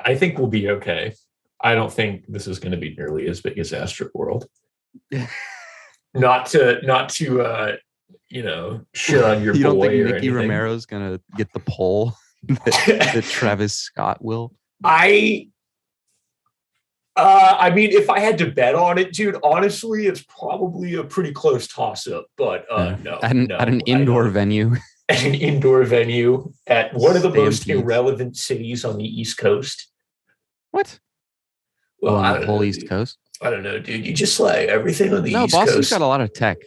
I think we'll be okay. I don't think this is going to be nearly as big as Astroworld. Not to shit on your You don't boy think or Nicky anything. Romero's gonna get the poll that Travis Scott will? I mean, if I had to bet on it, dude, honestly, it's probably a pretty close toss-up. But no, at an indoor venue. At an indoor venue at one of the most Stampedes. irrelevant cities on the East Coast. What? Well, on I the don't whole know, East dude. Coast? I don't know, dude. You just like everything on the No, East Boston's Coast. got a lot of tech.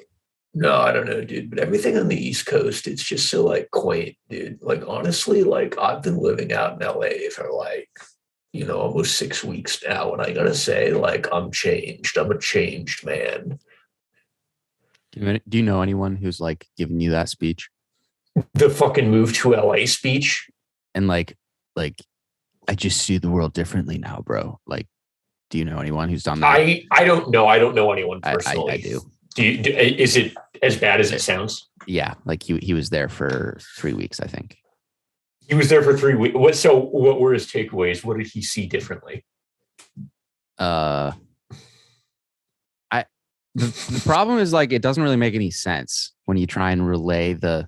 No, I don't know, dude. But everything on the East Coast, it's just so like quaint, dude. Like honestly, like I've been living out in LA for like, almost 6 weeks now. And I gotta say, like, I'm changed. I'm a changed man. Do you know anyone who's like giving you that speech? The fucking move to LA speech. And like I just see the world differently now, bro. Like, do you know anyone who's done that? I don't know. I don't know anyone personally. I do. Is it as bad as it sounds? Yeah, like he was there for 3 weeks, I think. He was there for 3 weeks. So what were his takeaways? What did he see differently? The problem is like it doesn't really make any sense when you try and relay the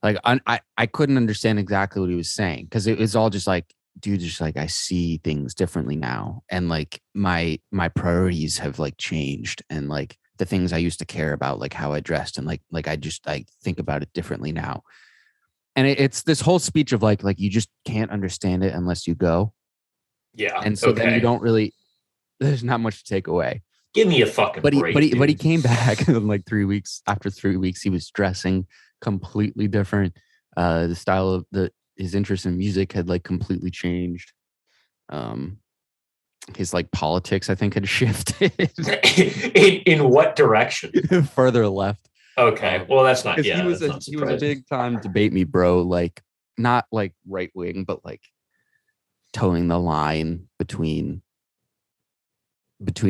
like I couldn't understand exactly what he was saying because it was all just like, dude, just like I see things differently now, and like my priorities have like changed, and like the things I used to care about, like how I dressed, and like I think about it differently now. And it's this whole speech of like you just can't understand it unless you go. Yeah. And so then you don't really, there's not much to take away. Give me a fucking break. But he came back in like 3 weeks. After 3 weeks, he was dressing completely different. The style of his interest in music had like completely changed. His like politics, I think, had shifted. in what direction? Further left. Okay, well that's not. Yeah, he was a big time debate me, bro. Like not like right wing, but like towing the line between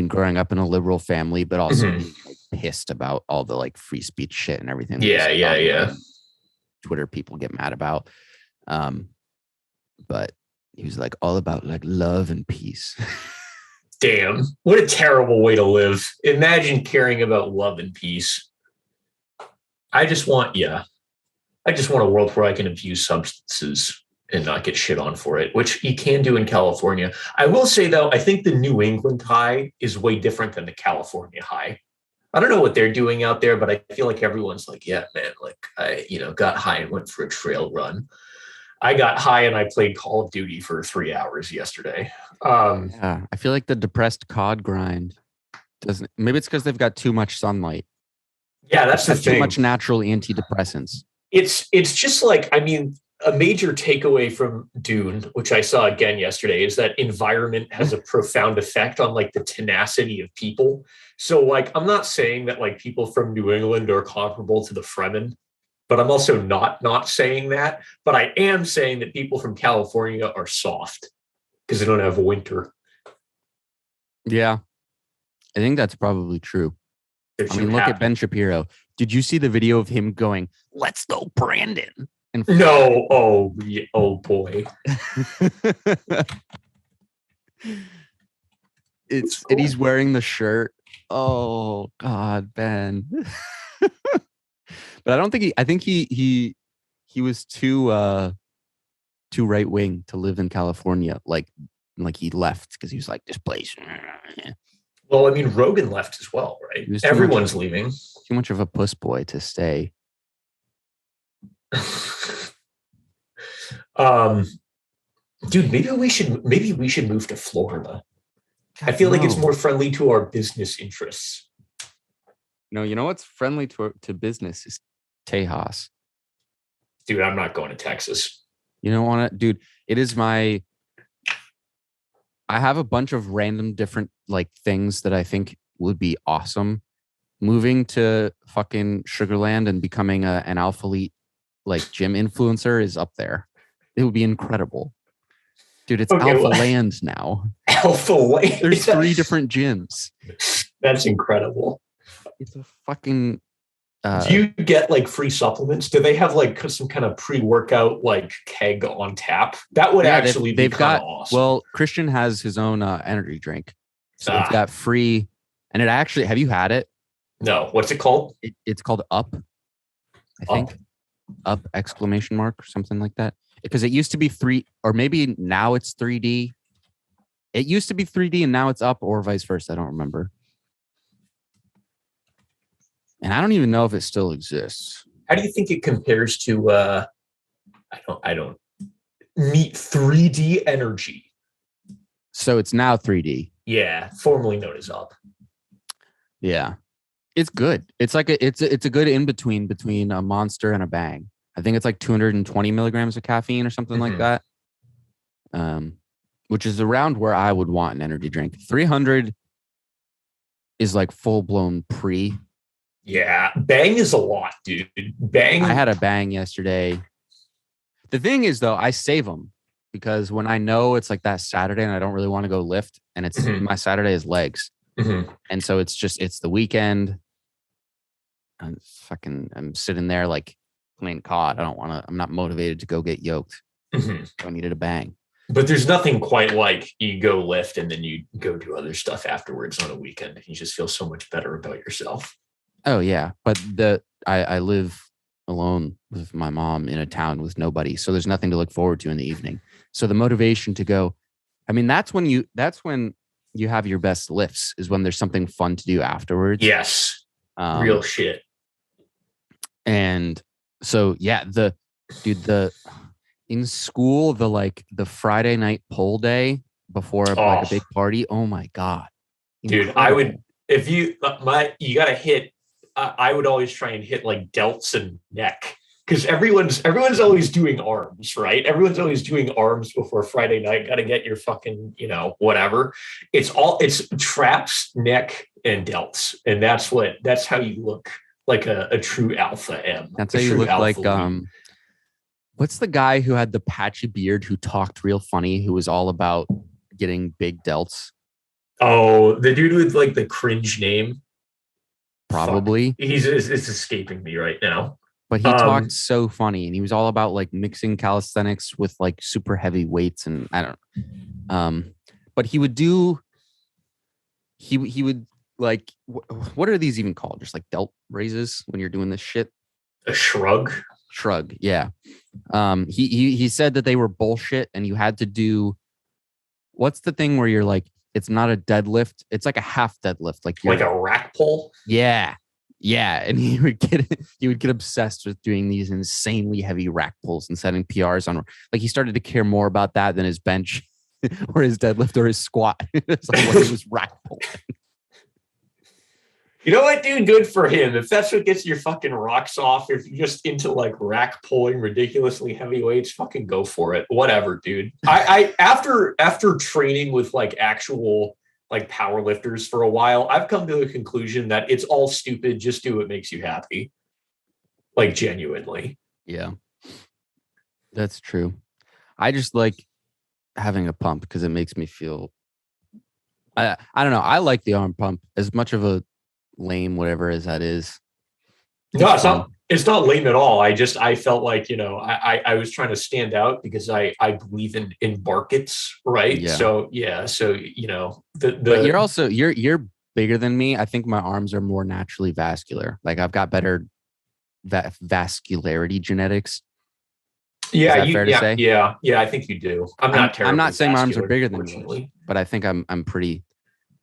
growing up in a liberal family, but also being like pissed about all the like free speech shit and everything. Yeah. Twitter people get mad about. But he was like all about like love and peace. Damn, what a terrible way to live. Imagine caring about love and peace. I just want a world where I can abuse substances and not get shit on for it, which you can do in California. I will say, though, I think the New England high is way different than the California high. I don't know what they're doing out there, but I feel like everyone's like, yeah, man, like I, got high and went for a trail run. I got high and I played Call of Duty for 3 hours yesterday. Yeah, I feel like the depressed COD grind doesn't. Maybe it's because they've got too much sunlight. Yeah, that's the thing. Too much natural antidepressants. It's just like, I mean, a major takeaway from Dune, which I saw again yesterday, is that environment has a profound effect on like the tenacity of people. So like, I'm not saying that like people from New England are comparable to the Fremen, but I'm also not saying that. But I am saying that people from California are soft because they don't have winter. Yeah, I think that's probably true. I mean, look at Ben Shapiro. Did you see the video of him going, "Let's go, Brandon"? And no, oh boy. And he's wearing the shirt. Oh God, Ben. But I don't think I think he was too right wing to live in California. Like he left because he was like, this place. Well, I mean, Rogan left as well, right? Everyone's leaving. Too much of a puss boy to stay. Dude, maybe we should move to Florida. I feel like it's more friendly to our business interests. No, you know what's friendly to business is Tejas. Dude, I'm not going to Texas. You don't want to, dude. It is I have a bunch of random different like things that I think would be awesome. Moving to fucking Sugarland and becoming an Alphalete like gym influencer is up there. It would be incredible. Dude, it's Alpha Land now. Alpha Land? There's 3 different gyms. That's incredible. It's a fucking Do you get like free supplements? Do they have like some kind of pre-workout like keg on tap? That would Yeah, actually be they've kind of got. awesome. Well, Christian has his own energy drink, so they've Ah, got free. And it actually, have you had it? no. What's it called? It's called Up, I Up. think. Up exclamation mark or something like that. Because it used to be three, or maybe now it's 3D. It used to be 3D and now it's Up, or vice versa. I don't remember. And I don't even know if it still exists. How do you think it compares to I don't meet 3D energy. So it's now 3D. Yeah, formerly known as Up. Yeah. It's good. It's like it's a good in between a Monster and a Bang. I think it's like 220 milligrams of caffeine or something like that. Which is around where I would want an energy drink. 300 is like full blown pre. Yeah, Bang is a lot, dude. Bang. I had a Bang yesterday. The thing is, though, I save them because when I know it's like that Saturday and I don't really want to go lift, and it's my Saturday is legs, and so it's the weekend. I'm sitting there like playing COD. I'm not motivated to go get yoked. I needed a Bang. But there's nothing quite like you go lift and then you go do other stuff afterwards on a weekend. You just feel so much better about yourself. Oh yeah, but I live alone with my mom in a town with nobody, so there's nothing to look forward to in the evening. So the motivation to go, I mean, that's when you have your best lifts, is when there's something fun to do afterwards. Yes, real shit. And so yeah, in school, the Friday night pole day before like a big party. Oh my God. Dude, I would, if you gotta hit, I would always try and hit like delts and neck, because everyone's always doing arms, right? Everyone's always doing arms before Friday night. Got to get your fucking, whatever. It's traps, neck, and delts, and that's how you look like a true alpha M. That's how you look like what's the guy who had the patchy beard who talked real funny, who was all about getting big delts? Oh, the dude with like the cringe name. Probably. Fuck. It's escaping me right now. But he talked so funny, and he was all about like mixing calisthenics with like super heavy weights, and I don't know. But he would like, what are these even called? Just like delt raises when you're doing this shit? A shrug? Shrug, yeah. He said that they were bullshit, and you had to do, what's the thing where you're like, it's not a deadlift, it's like a half deadlift, like a rack pull. Yeah, and he would get obsessed with doing these insanely heavy rack pulls and setting PRs on. Like he started to care more about that than his bench or his deadlift or his squat. It's like what he was rack pulling. You know what, dude? Good for him. If that's what gets your fucking rocks off, if you're just into like rack pulling ridiculously heavy weights, fucking go for it. Whatever, dude. I after training with like actual like power lifters for a while, I've come to the conclusion that it's all stupid. Just do what makes you happy. Like genuinely. Yeah, that's true. I just like having a pump because it makes me feel, I don't know. I like the arm pump, as much of a lame whatever as that is. No, it's not lame at all. I felt like, I was trying to stand out because I believe in buckets, right? Yeah. So but you're bigger than me. I think my arms are more naturally vascular. Like I've got better vascularity genetics. Yeah, is that fair to say? Yeah, I think you do. I'm not saying my arms are bigger than yours, but I think I'm pretty.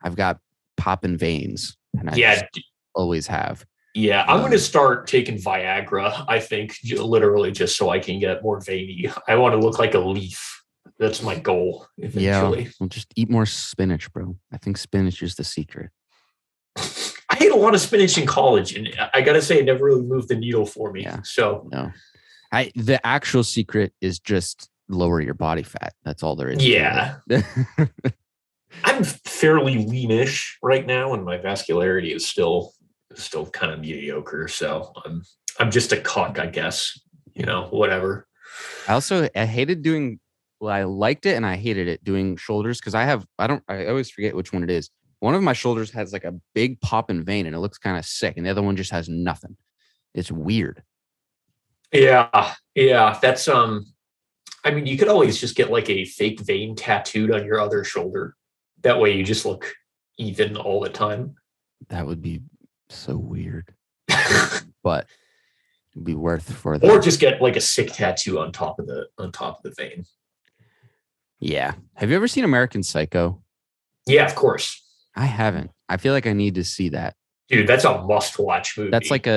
I've got popping veins, and I always have. Yeah, I'm going to start taking Viagra, I think, literally just so I can get more veiny. I want to look like a leaf. That's my goal eventually. Yeah, well, just eat more spinach, bro. I think spinach is the secret. I ate a lot of spinach in college, and I got to say, it never really moved the needle for me. Yeah. So no, the actual secret is just lower your body fat. That's all there is. Yeah. I'm fairly leanish right now, and my vascularity is still kind of mediocre. So I'm just a cock, I guess. Whatever. I hated doing. Well, I liked it and I hated it doing shoulders because I always forget which one it is. One of my shoulders has like a big popping vein and it looks kind of sick, and the other one just has nothing. It's weird. Yeah. That's I mean, you could always just get like a fake vein tattooed on your other shoulder. That way you just look even all the time. That would be so weird, but it'd be worth for Or the. just get like a sick tattoo on top of the vein. Yeah. Have you ever seen American Psycho? Yeah, of course. I haven't. I feel like I need to see that. Dude, that's a must-watch movie. That's like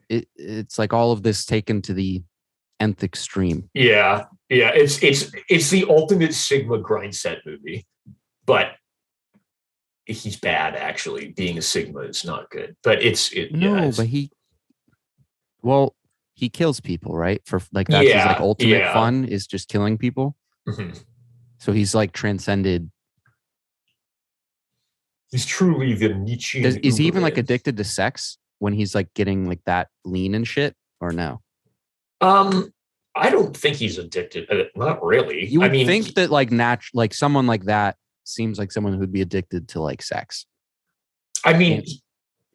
it's like all of this taken to the nth extreme. Yeah. It's the ultimate Sigma grind set movie. But he's bad actually. Being a Sigma is not good. But But he kills people, right? For like that's his like ultimate fun is just killing people. Mm-hmm. So he's like transcended. He's truly the Nietzschean. Is he even like addicted to sex when he's like getting like that lean and shit, or no? I don't think he's addicted. Not really. You would think that like someone like that seems like someone who'd be addicted to like sex. I mean,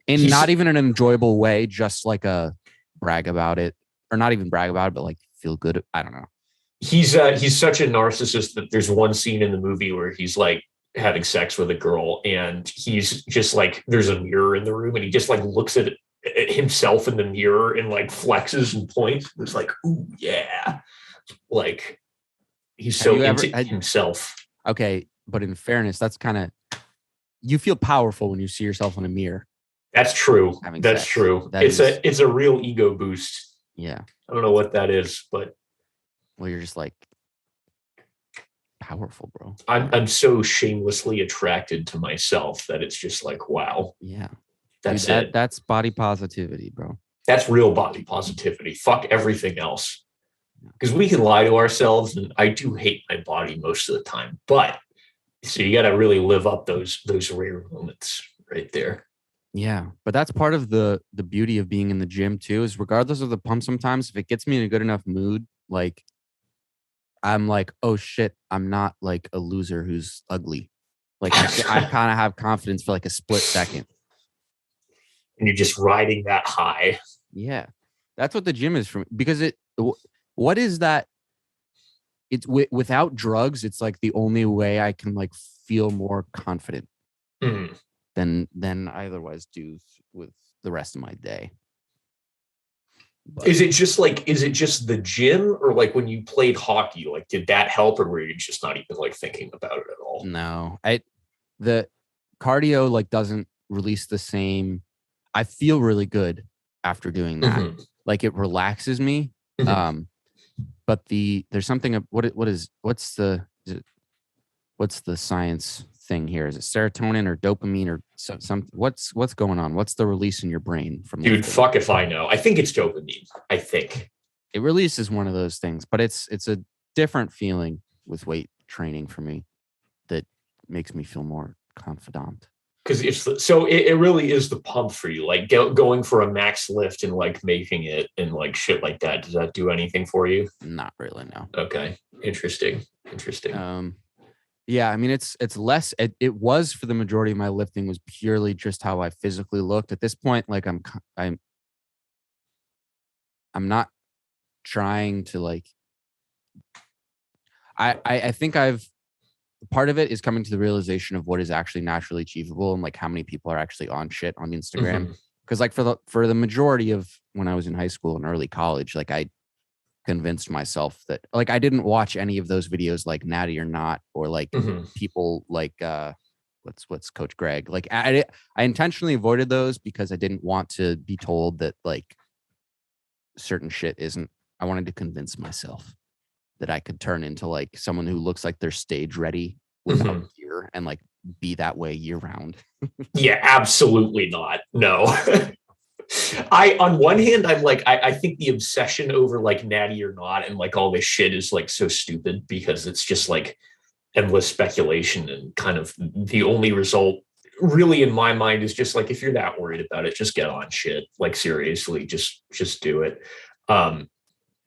in not even an enjoyable way, just like a brag about it, or not even brag about it, but like feel good. I don't know. He's such a narcissist that there's one scene in the movie where he's like having sex with a girl, and he's just like, there's a mirror in the room, and he just like looks at himself in the mirror and like flexes and points. It's like, ooh, yeah. Like he's so into himself. Okay, but in fairness, that's kind of, you feel powerful when you see yourself in a mirror. That's true. That's true. It's a real ego boost. Yeah. I don't know what that is, but well, you're just like powerful, bro. I'm so shamelessly attracted to myself that it's just like, wow. Yeah. That's it. That's body positivity, bro. That's real body positivity. Fuck everything else. Because we can lie to ourselves, and I do hate my body most of the time. But so you got to really live up those rare moments right there. Yeah, but that's part of the beauty of being in the gym too. Is regardless of the pump, sometimes if it gets me in a good enough mood, like I'm like, oh shit, I'm not like a loser who's ugly. Like I kind of have confidence for like a split second. And you're just riding that high. Yeah, that's what the gym is for me. Because what is that? It's without drugs, it's like the only way I can like feel more confident than I otherwise do with the rest of my day. But is it just the gym, or like when you played hockey, like did that help, or were you just not even like thinking about it at all? No, the cardio like doesn't release the same. I feel really good after doing that. Mm-hmm. Like it relaxes me. Mm-hmm. But there's something. What's the science thing here? Is it serotonin or dopamine or some? What's going on? What's the release in your brain from? Dude, lifting? Fuck if I know. I think it's dopamine. I think it releases one of those things, but it's a different feeling with weight training for me that makes me feel more confident. Because it really is the pump for you, like going for a max lift and like making it and like shit like that. Does that do anything for you? Not really, no. Okay, interesting. Yeah, I mean it's less. It was for the majority of my lifting was purely just how I physically looked. At this point, like I'm not trying to like. I think part of it is coming to the realization of what is actually naturally achievable and like how many people are actually on shit on Instagram. Because like for the majority of when I was in high school and early college, like I convinced myself that like I didn't watch any of those videos like Natty or Not or like people like what's Coach Greg. Like I intentionally avoided those because I didn't want to be told that like certain shit isn't. I wanted to convince myself that I could turn into like someone who looks like they're stage ready without gear and like be that way year round. Yeah, absolutely not. No. On one hand, I'm like, I think the obsession over like Natty or Not and like all this shit is like so stupid because it's just like endless speculation and kind of the only result really in my mind is just like, if you're that worried about it, just get on shit. Like seriously, just do it.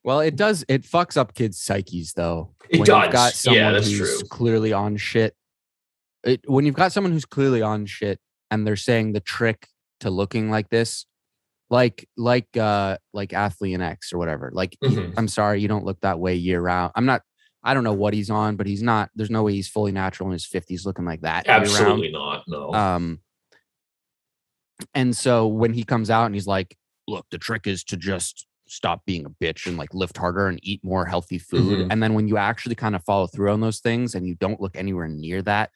Well, it does. It fucks up kids' psyches, though. It does. You've got someone who's clearly on shit. When you've got someone who's clearly on shit and they're saying the trick to looking like this like Athlete X or whatever. Like, Mhm. I'm sorry, you don't look that way year round. I don't know what he's on, but he's not. There's no way he's fully natural in his 50s looking like that year round. Absolutely not. No. And so when he comes out and he's like, look, the trick is to just stop being a bitch and like lift harder and eat more healthy food. Mhm. And then when you actually kind of follow through on those things and you don't look anywhere near that,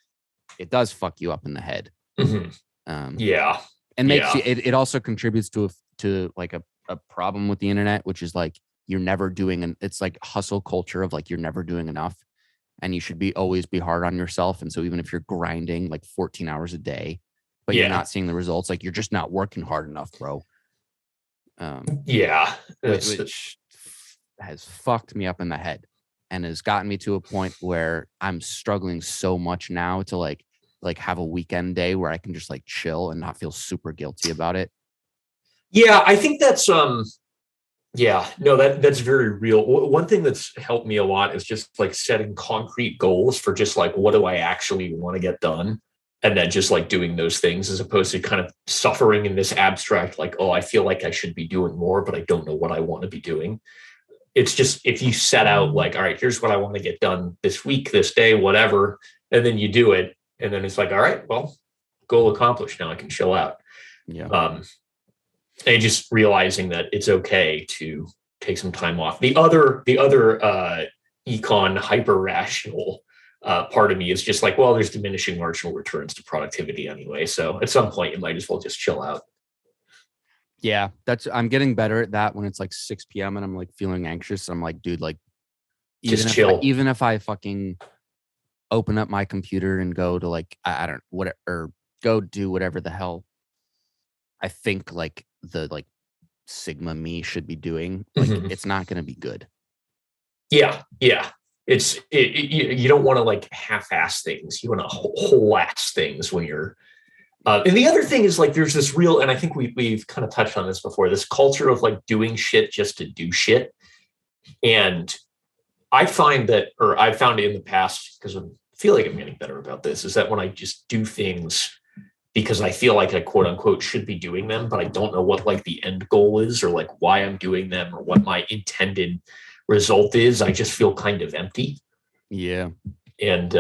it does fuck you up in the head. Mhm. Um, Yeah. and makes Yeah. you, it also contributes to like a problem with the internet, which is like, you're never doing, and it's like hustle culture of like, you're never doing enough and you should be always be hard on yourself. And so even if you're grinding like 14 hours a day, but you're Yeah. not seeing the results, like you're just not working hard enough, bro. Yeah. Which has fucked me up in the head and has gotten me to a point where I'm struggling so much now to like have a weekend day where I can just like chill and not feel super guilty about it. Yeah, I think that's yeah, no, that's very real. One thing that's helped me a lot is just like setting concrete goals for just like what do I actually want to get done, and then just like doing those things as opposed to kind of suffering in this abstract like, oh, I feel like I should be doing more, but I don't know what I want to be doing. It's just if you set out like, all right, here's what I want to get done this week, this day, whatever, and then you do it, and then it's like, all right, well, goal accomplished. Now I can chill out. Yeah. And just realizing that it's okay to take some time off. The other econ hyper rational part of me is just like, well, there's diminishing marginal returns to productivity anyway. So at some point, you might as well just chill out. Yeah. I'm getting better at that when it's like 6 p.m. and I'm like feeling anxious. I'm like, dude, like Just chill. even if I fucking open up my computer and go to like, I don't what, or go do whatever the hell I think like the like Sigma me should be doing, like it's not going to be good. Yeah. You don't want to like half-ass things. You want to whole-ass things when you're. And the other thing is like there's this real, and I think we've kind of touched on this before. This culture of like doing shit just to do shit, and I find that, or I've found it in the past because I feel like I'm getting better about this. Is that when I just do things because I feel like I quote unquote should be doing them, but I don't know what like the end goal is or like why I'm doing them or what my intended result is. I just feel kind of empty. Yeah. And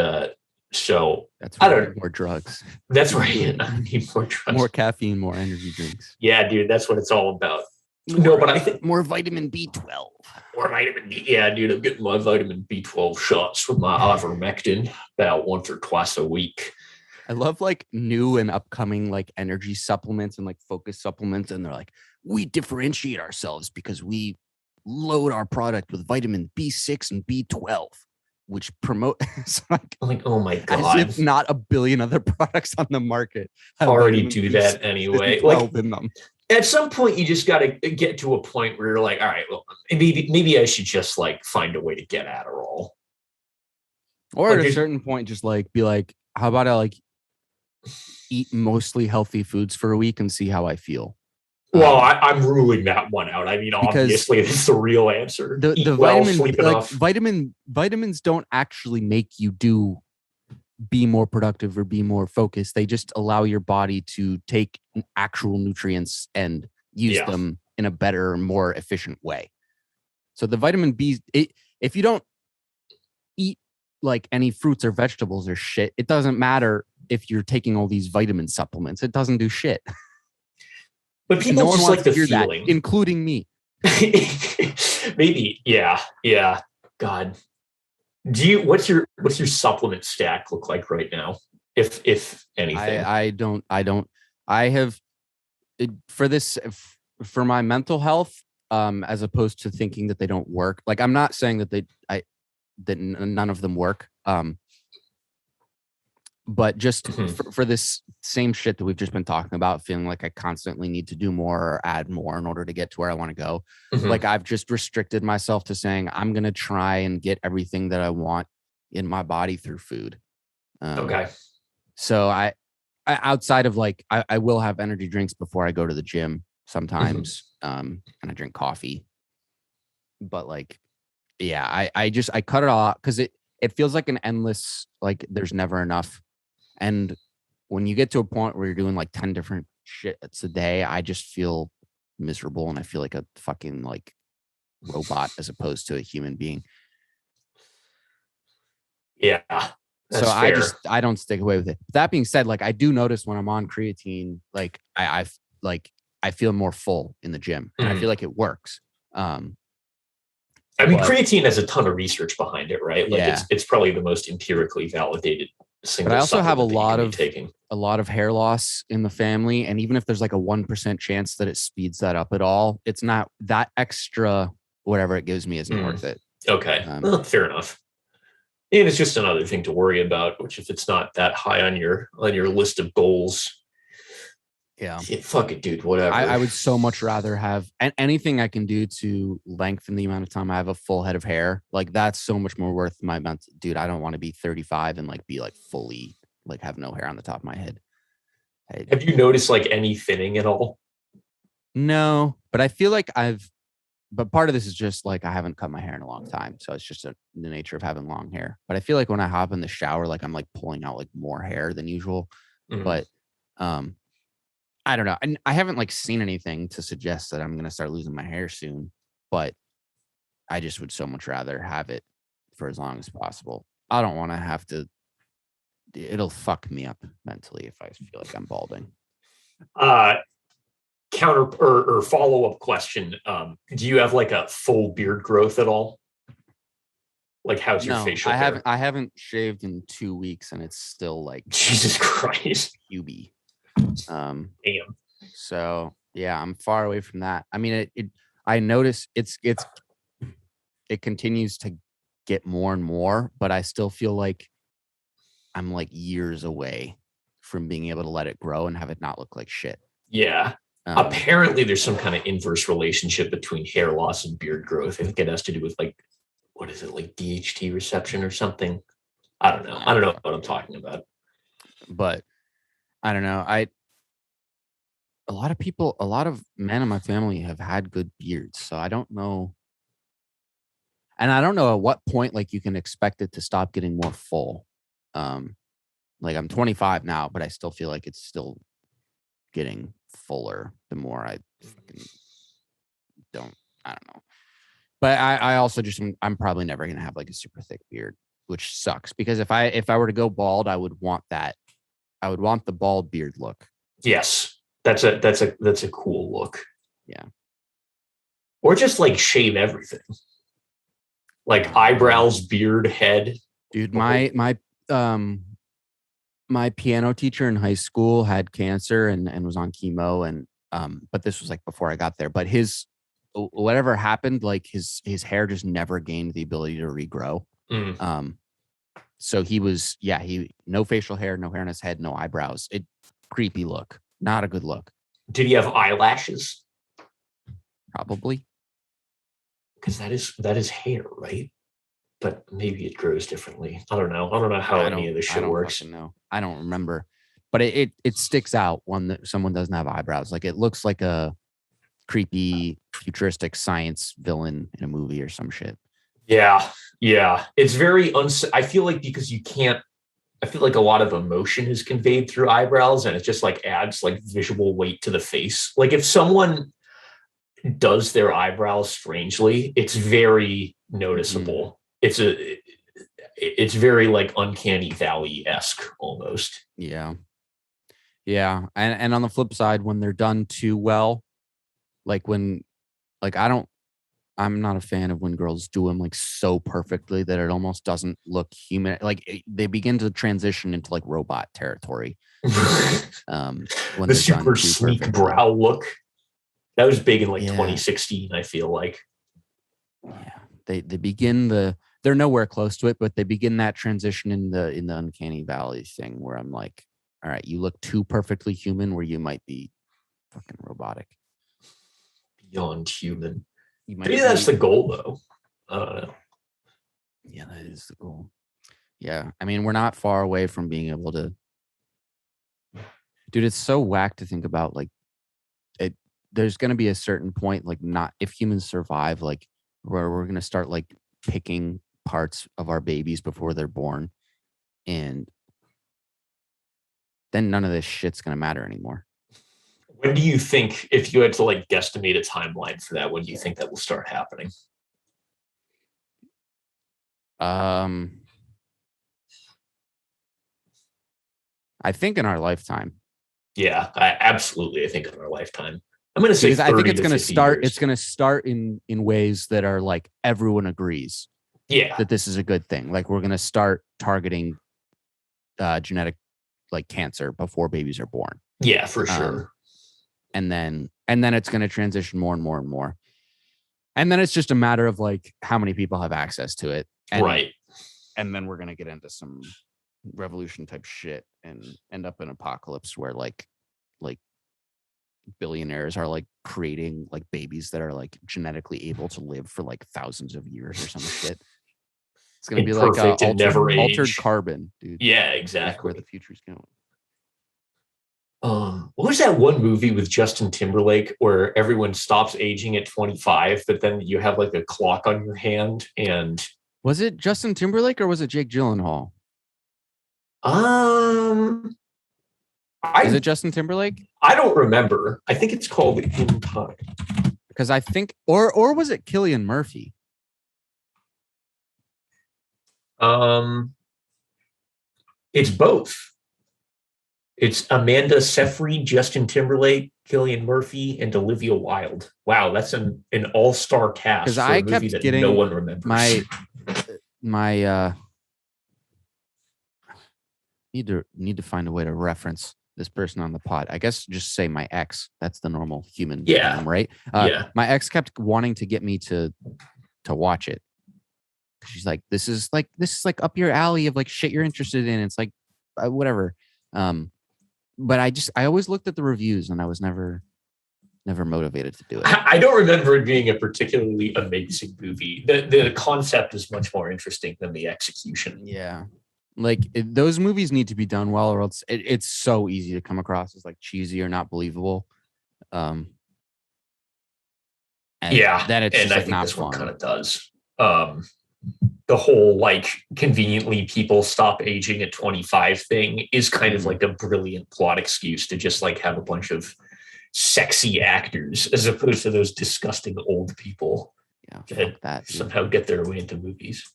so that's I don't more drugs. That's right. I need more drugs. More caffeine, more energy drinks. Yeah, dude, that's what it's all about. No, but I think more vitamin B12. More vitamin B. Yeah, dude, I'm getting my vitamin B12 shots with my ivermectin about once or twice a week. I love like new and upcoming like energy supplements and like focus supplements. And they're like, we differentiate ourselves because we load our product with vitamin B6 and B12, which promote like, oh my God. As if not a billion other products on the market already do that anyway. Like in them. At some point, you just got to get to a point where you're like, all right, well, maybe I should just like find a way to get Adderall. Or like, at a certain point, just like be like, how about I like eat mostly healthy foods for a week and see how I feel? Well, I'm ruling that one out. I mean, obviously, it's the real answer. The vitamins don't actually make you be more productive or be more focused. They just allow your body to take actual nutrients and use them in a better, more efficient way. So the vitamin B, if you don't eat like any fruits or vegetables or shit, it doesn't matter if you're taking all these vitamin supplements. It doesn't do shit. But people just like the feeling, including me. Maybe, yeah. God, what's your supplement stack look like right now, if anything? I don't. I have for my mental health, as opposed to thinking that they don't work. Like, I'm not saying that that none of them work. But just for this same shit that we've just been talking about, feeling like I constantly need to do more or add more in order to get to where I want to go. Like, I've just restricted myself to saying I'm going to try and get everything that I want in my body through food. Okay. So I outside of like, I will have energy drinks before I go to the gym sometimes. And I drink coffee, but like, yeah, I cut it off because it feels like an endless, like there's never enough. And when you get to a point where you're doing like 10 different shits a day, I just feel miserable and I feel like a fucking like robot as opposed to a human being. Yeah, So that's fair. I don't stick away with it. That being said, like I do notice when I'm on creatine, like like I feel more full in the gym and I feel like it works. Um, I mean, but creatine has a ton of research behind it, right? Like yeah, it's probably the most empirically validated but I single also have supplement that you can be taking. a lot of hair loss in the family, and even if there's like a 1% chance that it speeds that up at all, it's not that extra. Whatever it gives me isn't worth it. Okay, Um, well, fair enough. And it's just another thing to worry about, which if it's not that high on your list of goals, yeah. fuck it, dude, whatever. I would so much rather have anything I can do to lengthen the amount of time I have a full head of hair. Like that's so much more worth my amount. Dude, I don't want to be 35 and like be like fully like have no hair on the top of my head. Have you noticed like any thinning at all? No, but I feel like but part of this is just like I haven't cut my hair in a long time. So it's just the nature of having long hair. But I feel like when I hop in the shower, like I'm like pulling out like more hair than usual. Mm. But um I don't know. And I haven't like seen anything to suggest that I'm gonna start losing my hair soon. But I just would so much rather have it for as long as possible. I don't want to have to. It'll fuck me up mentally if I feel like I'm balding. Uh, Counter or follow up question: do you have like a full beard growth at all? Like, how's your No, facial hair? I haven't shaved in 2 weeks, and it's still like Jesus Christ! UB. Damn. So yeah, I'm far away from that. I mean, I notice it continues to get more and more, but I still feel like I'm like years away from being able to let it grow and have it not look like shit. Yeah. Um, Apparently, there's some kind of inverse relationship between hair loss and beard growth. I think it has to do with like, what is it, like DHT reception or something? I don't know. I don't know what I'm talking about. but I don't know. A lot of people, a lot of men in my family have had good beards, so I don't know. And I don't know at what point like you can expect it to stop getting more full. Um, like I'm 25 now, but I still feel like it's still getting fuller the more I fucking don't. I don't know. But I also just I'm probably never gonna have like a super thick beard, which sucks because if I were to go bald, I would want that. I would want the bald beard look. Yes, that's a cool look. Yeah. Or just like shave everything, like eyebrows, beard, head. Dude, The whole- my piano teacher in high school had cancer and was on chemo and but this was like before I got there. But his whatever happened, like his hair just never gained the ability to regrow. Mm. So he no facial hair, no hair on his head, no eyebrows. Creepy look. Not a good look. Did he have eyelashes? Probably. Because that is hair, right? But maybe it grows differently. I don't know. I don't know how any of this shit works. No, I don't remember. But it sticks out when someone doesn't have eyebrows. Like it looks like a creepy futuristic science villain in a movie or some shit. Yeah, yeah. It's very I feel like because you can't. I feel like a lot of emotion is conveyed through eyebrows, and it just like adds like visual weight to the face. Like if someone does their eyebrows strangely, it's very noticeable. It's very like uncanny valley-esque almost. Yeah. Yeah. And on the flip side, when they're done too well, like when like I'm not a fan of when girls do them like so perfectly that it almost doesn't look human. Like they begin to transition into like robot territory. When The they're done super too sleek perfectly. brow look. That was big in like Yeah. 2016, I feel like. Yeah. They begin they're nowhere close to it, but they begin that transition in the uncanny valley thing where I'm like, all right, you look too perfectly human where you might be fucking robotic. Beyond human. Maybe that's the goal though. I don't know. Yeah, that is the goal. Yeah. I mean, we're not far away from being able to. Dude, it's so whack to think about like there's going to be a certain point, like not if humans survive, like where we're going to start like picking parts of our babies before they're born. And then none of this shit's going to matter anymore. When do you think, if you had to like guesstimate a timeline for that, when do you think that will start happening? Um, I think in our lifetime. Yeah, I think in our lifetime. I'm going to say Because I think 30 it's to going to 50 start. It's years. going to start in ways that are like everyone agrees Yeah. that this is a good thing. Like we're going to start targeting genetic like cancer before babies are born. Yeah, for Um, sure. and then it's going to transition more and more and more. And then it's just a matter of like how many people have access to it. Right. And then we're going to get into some revolution type shit and end up in apocalypse where like billionaires are like creating like babies that are like genetically able to live for like thousands of years or some shit. It's gonna be like Imperfect and never altered age. carbon, dude. Yeah, Is where the exactly. future's going. What was that one movie with Justin Timberlake where everyone stops aging at 25, but then you have like a clock on your hand and Was it Justin Timberlake or was it Jake Gyllenhaal? um Is it I Justin Timberlake? I don't remember. I think it's called In Time. Because I think, or was it Cillian Murphy? Um it's both. It's Amanda Seyfried, Justin Timberlake, Cillian Murphy, and Olivia Wilde. Wow, that's an all-star Because cast for I a movie kept that no getting one remembers. my need to find a way to reference this person on the pod. I guess just say my ex. That's the normal human Yeah, name, right? yeah. My ex kept wanting to get me to watch it. She's like, this is like up your alley of like shit you're interested in. It's like whatever. But I always looked at the reviews and I was never motivated to do it. I don't remember it being a particularly amazing movie. The concept is much more interesting than the execution. Yeah. Like those movies need to be done well, or else it's so easy to come across as like cheesy or not believable. And Yeah, then it's and just I like think not this one kind fun. of does. The whole like conveniently people stop aging at 25 thing is kind of like a brilliant plot excuse to just like have a bunch of sexy actors as opposed to those disgusting old people Yeah, that fuck that, dude. somehow get their way into movies.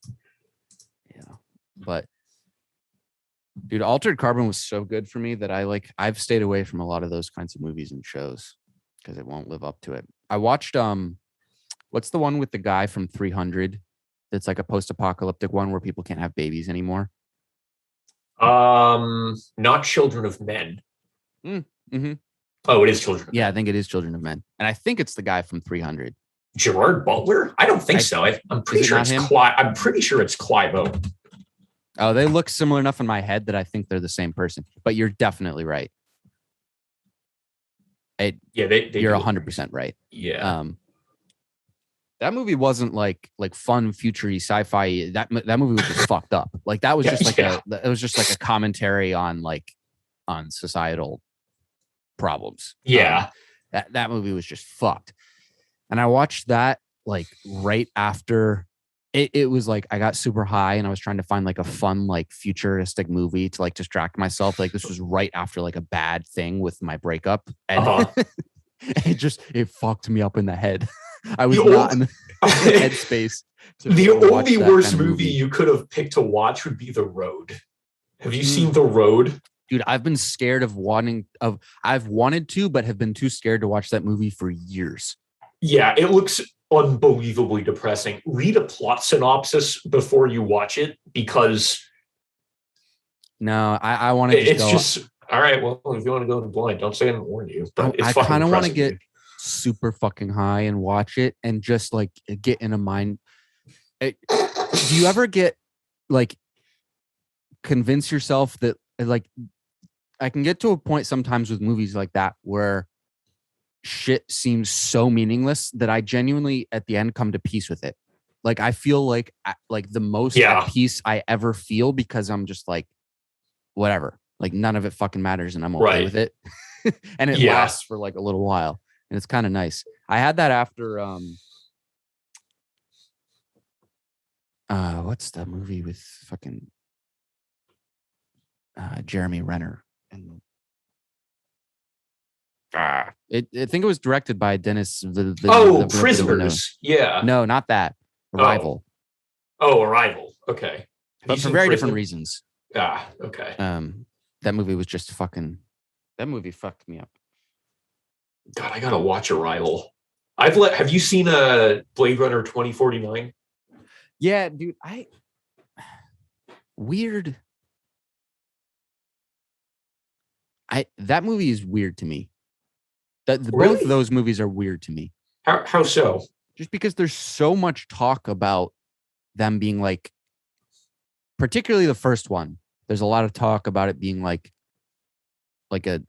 Yeah, but dude, Altered Carbon was so good for me that I've stayed away from a lot of those kinds of movies and shows because it won't live up to it. I watched what's the one with the guy from 300 that's like a post-apocalyptic one where people can't have babies anymore? Not Children of Men. Mm-hmm. Oh, it is Children of Yeah, I Men. think it is Children of Men, and I think it's the guy from 300. Gerard Butler? I don't think so. I'm Is pretty it sure not it's him? I'm pretty sure it's Clive Owen. Oh, they look similar enough in my head that I think they're the same person. But you're definitely right. Yeah, they You're do 100% right. Yeah. That movie wasn't like fun, futury, sci-fi. That movie was just fucked up. Like that was Yeah, just like yeah. it was just like a commentary on societal problems. Yeah. That movie was just fucked. And I watched that like right after it was like I got super high and I was trying to find like a fun, like futuristic movie to like distract myself. Like this was right after like a bad thing with my breakup. And it fucked me up in the head. I was not in the headspace. The only worst movie you could have picked to watch would be The Road. Have you seen The Road? Dude, I've been scared of I've wanted to, but have been too scared to watch that movie for years. Yeah, it looks unbelievably depressing. Read a plot synopsis before you watch it because no, I want to just all right. Well, if you want to go in blind, don't say I didn't warn you. But it's I kind of want to get super fucking high and watch it and just like get in a mind. Do you ever get like convince yourself that like I can get to a point sometimes with movies like that where shit seems so meaningless that I genuinely at the end come to peace with it. Like I feel like the most at peace I ever feel because I'm just like whatever. Like none of it fucking matters and I'm okay with it. And it lasts for like a little while. And it's kind of nice. I had that after what's the movie with fucking Jeremy Renner and I think it was directed by Dennis. Prisoners. Yeah. No, not that. Arrival. Arrival. Okay. But for very different reasons. Okay. That movie was just fucking. That movie fucked me up. God, I gotta watch Arrival. Have you seen Blade Runner 2049? Yeah, dude. Weird. That movie is weird to me. Really? Both of those movies are weird to me. How so? Just because there's so much talk about them being like, particularly the first one. There's a lot of talk about it being like an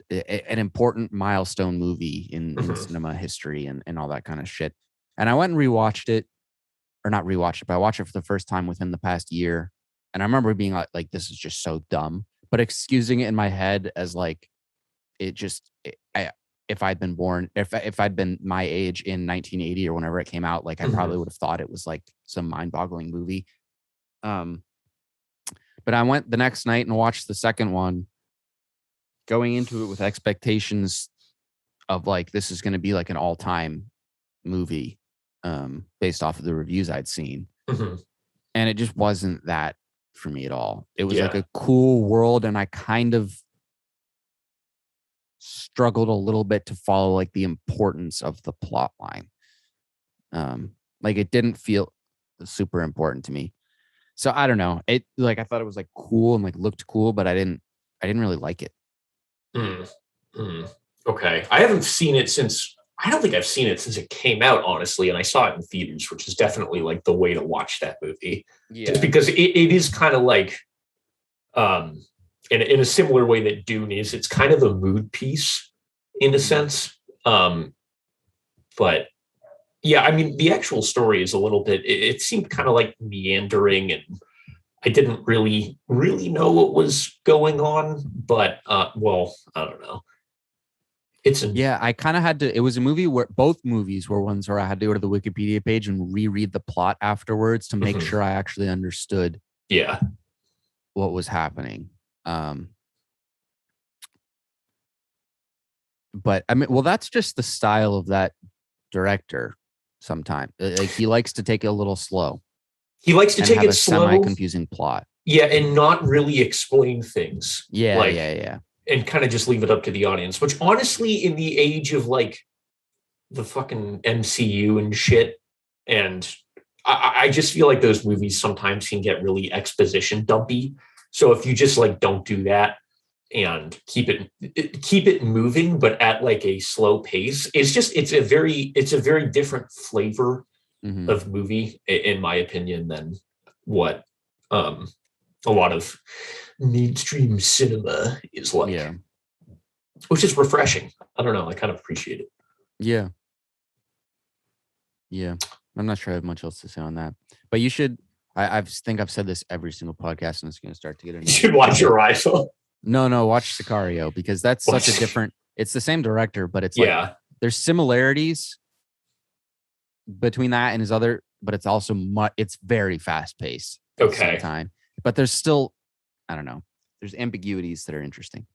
important milestone movie in cinema history and all that kind of shit. And I went and rewatched it, or not rewatched it, but I watched it for the first time within the past year. And I remember being like, this is just so dumb, but excusing it in my head as like, if I'd been born, if I'd been my age in 1980 or whenever it came out, like I probably would have thought it was like some mind-boggling movie. But I went the next night and watched the second one, going into it with expectations of like, this is going to be like an all-time movie based off of the reviews I'd seen. And it just wasn't that for me at all. It was like a cool world, and I kind of struggled a little bit to follow like the importance of the plot line. Like it didn't feel super important to me. So I don't know. It like I thought it was like cool and like looked cool, but I didn't really like it. Okay. I haven't seen it since I don't think I've seen it since it came out, honestly, and I saw it in theaters, which is definitely like the way to watch that movie. Yeah. Just because it is kind of like in a similar way that Dune is, it's kind of a mood piece in a sense. But yeah, I mean, the actual story is a little bit, it seemed kind of like meandering, and I didn't really know what was going on, but well, I don't know. I kind of had to, it was a movie where both movies were ones where I had to go to the Wikipedia page and reread the plot afterwards to make sure I actually understood what was happening. But I mean, well, that's just the style of that director. Sometimes like he likes to take it a little slow. He likes to take it slow, semi-confusing plot. Yeah, and not really explain things. Yeah. And kind of just leave it up to the audience, which honestly, in the age of like the fucking MCU and shit, and I just feel like those movies sometimes can get really exposition dumpy. So if you just like don't do that and keep it moving, but at like a slow pace, it's a very different flavor of movie, in my opinion, than what a lot of mainstream cinema is like, which is refreshing. I don't know. I kind of appreciate it. Yeah. I'm not sure I have much else to say on that, but you should. I think I've said this every single podcast, and it's going to start to get. You should watch Arrival. No, watch Sicario, because that's such a different. It's the same director, but it's like there's similarities between that and his other, but it's also it's very fast paced. At the same time, but there's still, I don't know. There's ambiguities that are interesting,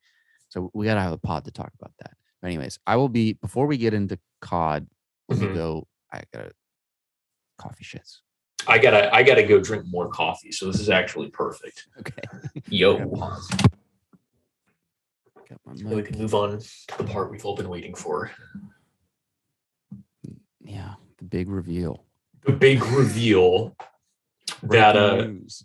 so we gotta have a pod to talk about that. But anyways, I will be before we get into COD. Let me go. I gotta coffee shits. I gotta go drink more coffee. So this is actually perfect. Okay. Yo. We can move on to the part we've all been waiting for. Yeah, the big reveal. The big reveal. Breaking news.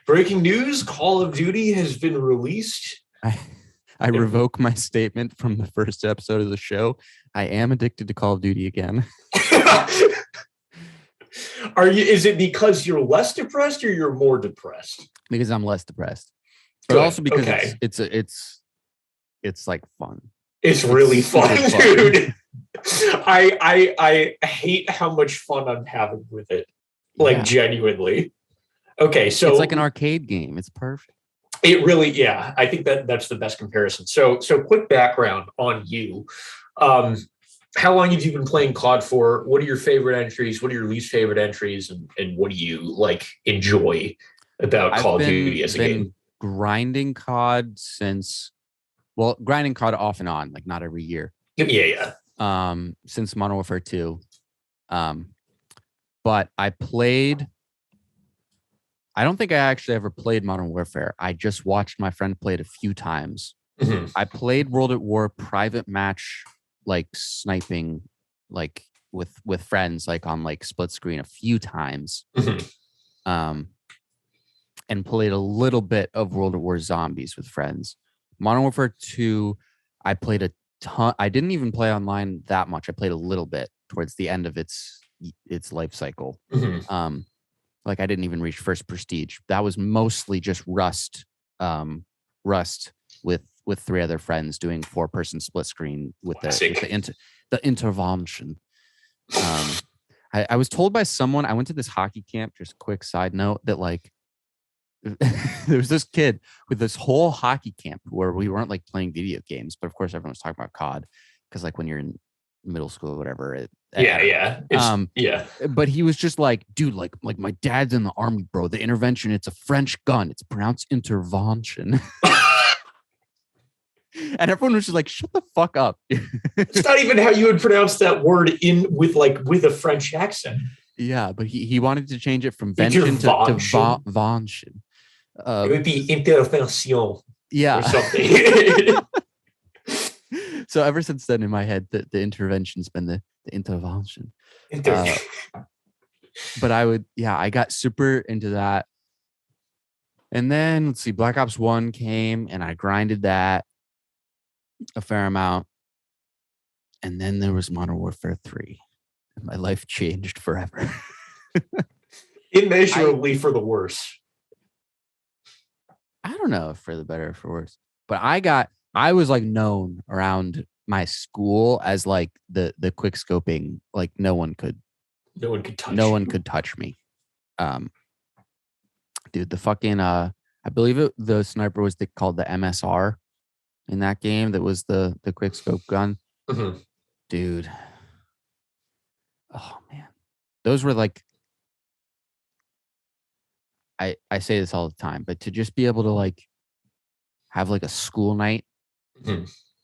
Breaking news, Call of Duty has been released. I revoke my statement from the first episode of the show. I am addicted to Call of Duty again. Is it because you're less depressed or you're more depressed? Because I'm less depressed. But also because it's like fun. It's really fun, dude. I hate how much fun I'm having with it. Like genuinely. Okay, so it's like an arcade game. It's perfect. It really, I think that's the best comparison. So quick background on you. How long have you been playing COD for? What are your favorite entries? What are your least favorite entries? And what do you like enjoy about Call of Duty as a game? Grinding COD since Well, grinding COD off and on, like not every year. Yeah. Since Modern Warfare 2. But I don't think I actually ever played Modern Warfare. I just watched my friend play it a few times. Mm-hmm. I played World at War private match, like sniping, like with friends, like on like split screen a few times. Mm-hmm. And played a little bit of World at War Zombies with friends. Modern Warfare 2, I played a ton. I didn't even play online that much. I played a little bit towards the end of its life cycle. Mm-hmm. Like I didn't even reach first prestige. That was mostly just Rust with three other friends doing 4-person split screen with the intervention. I was told by someone, I went to this hockey camp, just a quick side note, that like there was this kid with this whole hockey camp where we weren't like playing video games, but of course everyone was talking about COD because like when you're in middle school or whatever. Yeah. But he was just like, dude, like my dad's in the army, bro. The intervention, it's a French gun. It's pronounced intervention. And everyone was just like, shut the fuck up. It's not even how you would pronounce that word with a French accent. Yeah, but he wanted to change it from vention to vantion. It would be intervention. Yeah. Or something. So ever since then, in my head, the intervention's been the intervention. But I got super into that. And then let's see, Black Ops 1 came and I grinded that a fair amount. And then there was Modern Warfare 3. And my life changed forever. Immeasurably for the worse. I don't know if for the better or for worse. But I was like known around my school as like the quick scoping, like no one could touch me. Dude, the fucking I believe the sniper was called the MSR in that game. That was the quick scope gun. Mm-hmm. Dude. Oh man. Those were like, I say this all the time, but to just be able to like have like a school night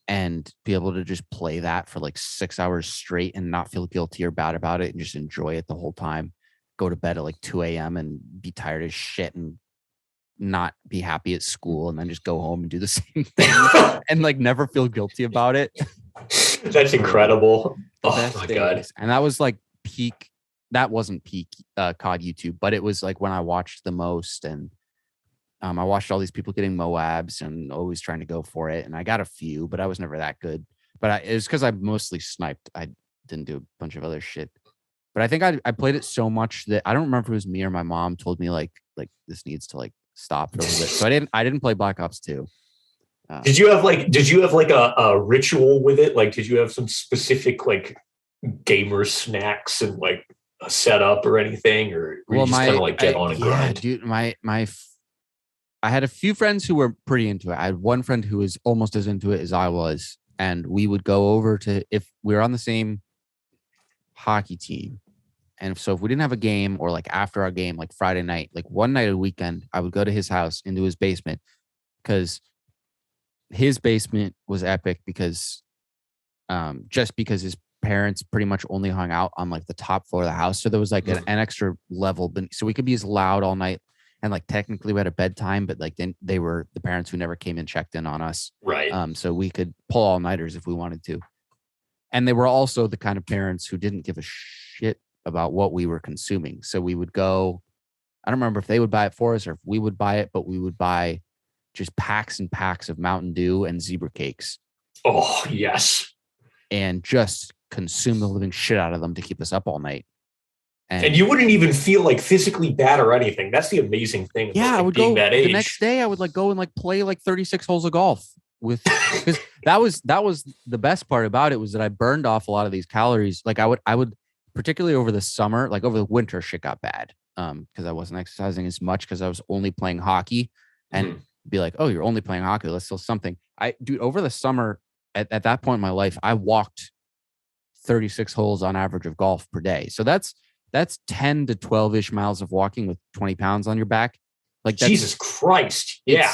and be able to just play that for like 6 hours straight and not feel guilty or bad about it and just enjoy it the whole time. Go to bed at like 2 a.m. and be tired as shit and not be happy at school and then just go home and do the same thing and like never feel guilty about it. That's incredible. Oh my God. And that was like peak. That wasn't peak COD YouTube, but it was like when I watched the most, and I watched all these people getting Moabs and always trying to go for it. And I got a few, but I was never that good. But it was because I mostly sniped. I didn't do a bunch of other shit. But I think I played it so much that I don't remember if it was me or my mom told me like this needs to like stop for a little bit. So I didn't play Black Ops 2. Did you have like a ritual with it? Like, did you have some specific like gamer snacks and like a setup or anything, or were you just kind of like get on and grind? Dude, I had a few friends who were pretty into it. I had one friend who was almost as into it as I was, and we would go over to, if we were on the same hockey team, and so if we didn't have a game or like after our game, like Friday night, like one night a weekend, I would go to his house into his basement because his basement was epic because just because his parents pretty much only hung out on like the top floor of the house. So there was like an extra level, but so we could be as loud all night. And like technically we had a bedtime, but like then they were the parents who never came and checked in on us. Right. So we could pull all-nighters if we wanted to. And they were also the kind of parents who didn't give a shit about what we were consuming. So we would go, I don't remember if they would buy it for us or if we would buy it, but we would buy just packs and packs of Mountain Dew and zebra cakes. Oh, yes. And just consume the living shit out of them to keep us up all night. And you wouldn't even feel like physically bad or anything. That's the amazing thing. About, yeah, like, I would go that age. The next day. I would like go and like play like 36 holes of golf with, because that was the best part about it was that I burned off a lot of these calories. Like I would particularly over the summer, like over the winter, shit got bad because I wasn't exercising as much because I was only playing hockey and be like, oh, you're only playing hockey. Let's still something. Dude, over the summer at that point in my life, I walked 36 holes on average of golf per day. So that's 10 to 12-ish miles of walking with 20 pounds on your back. Like Jesus Christ. Yeah.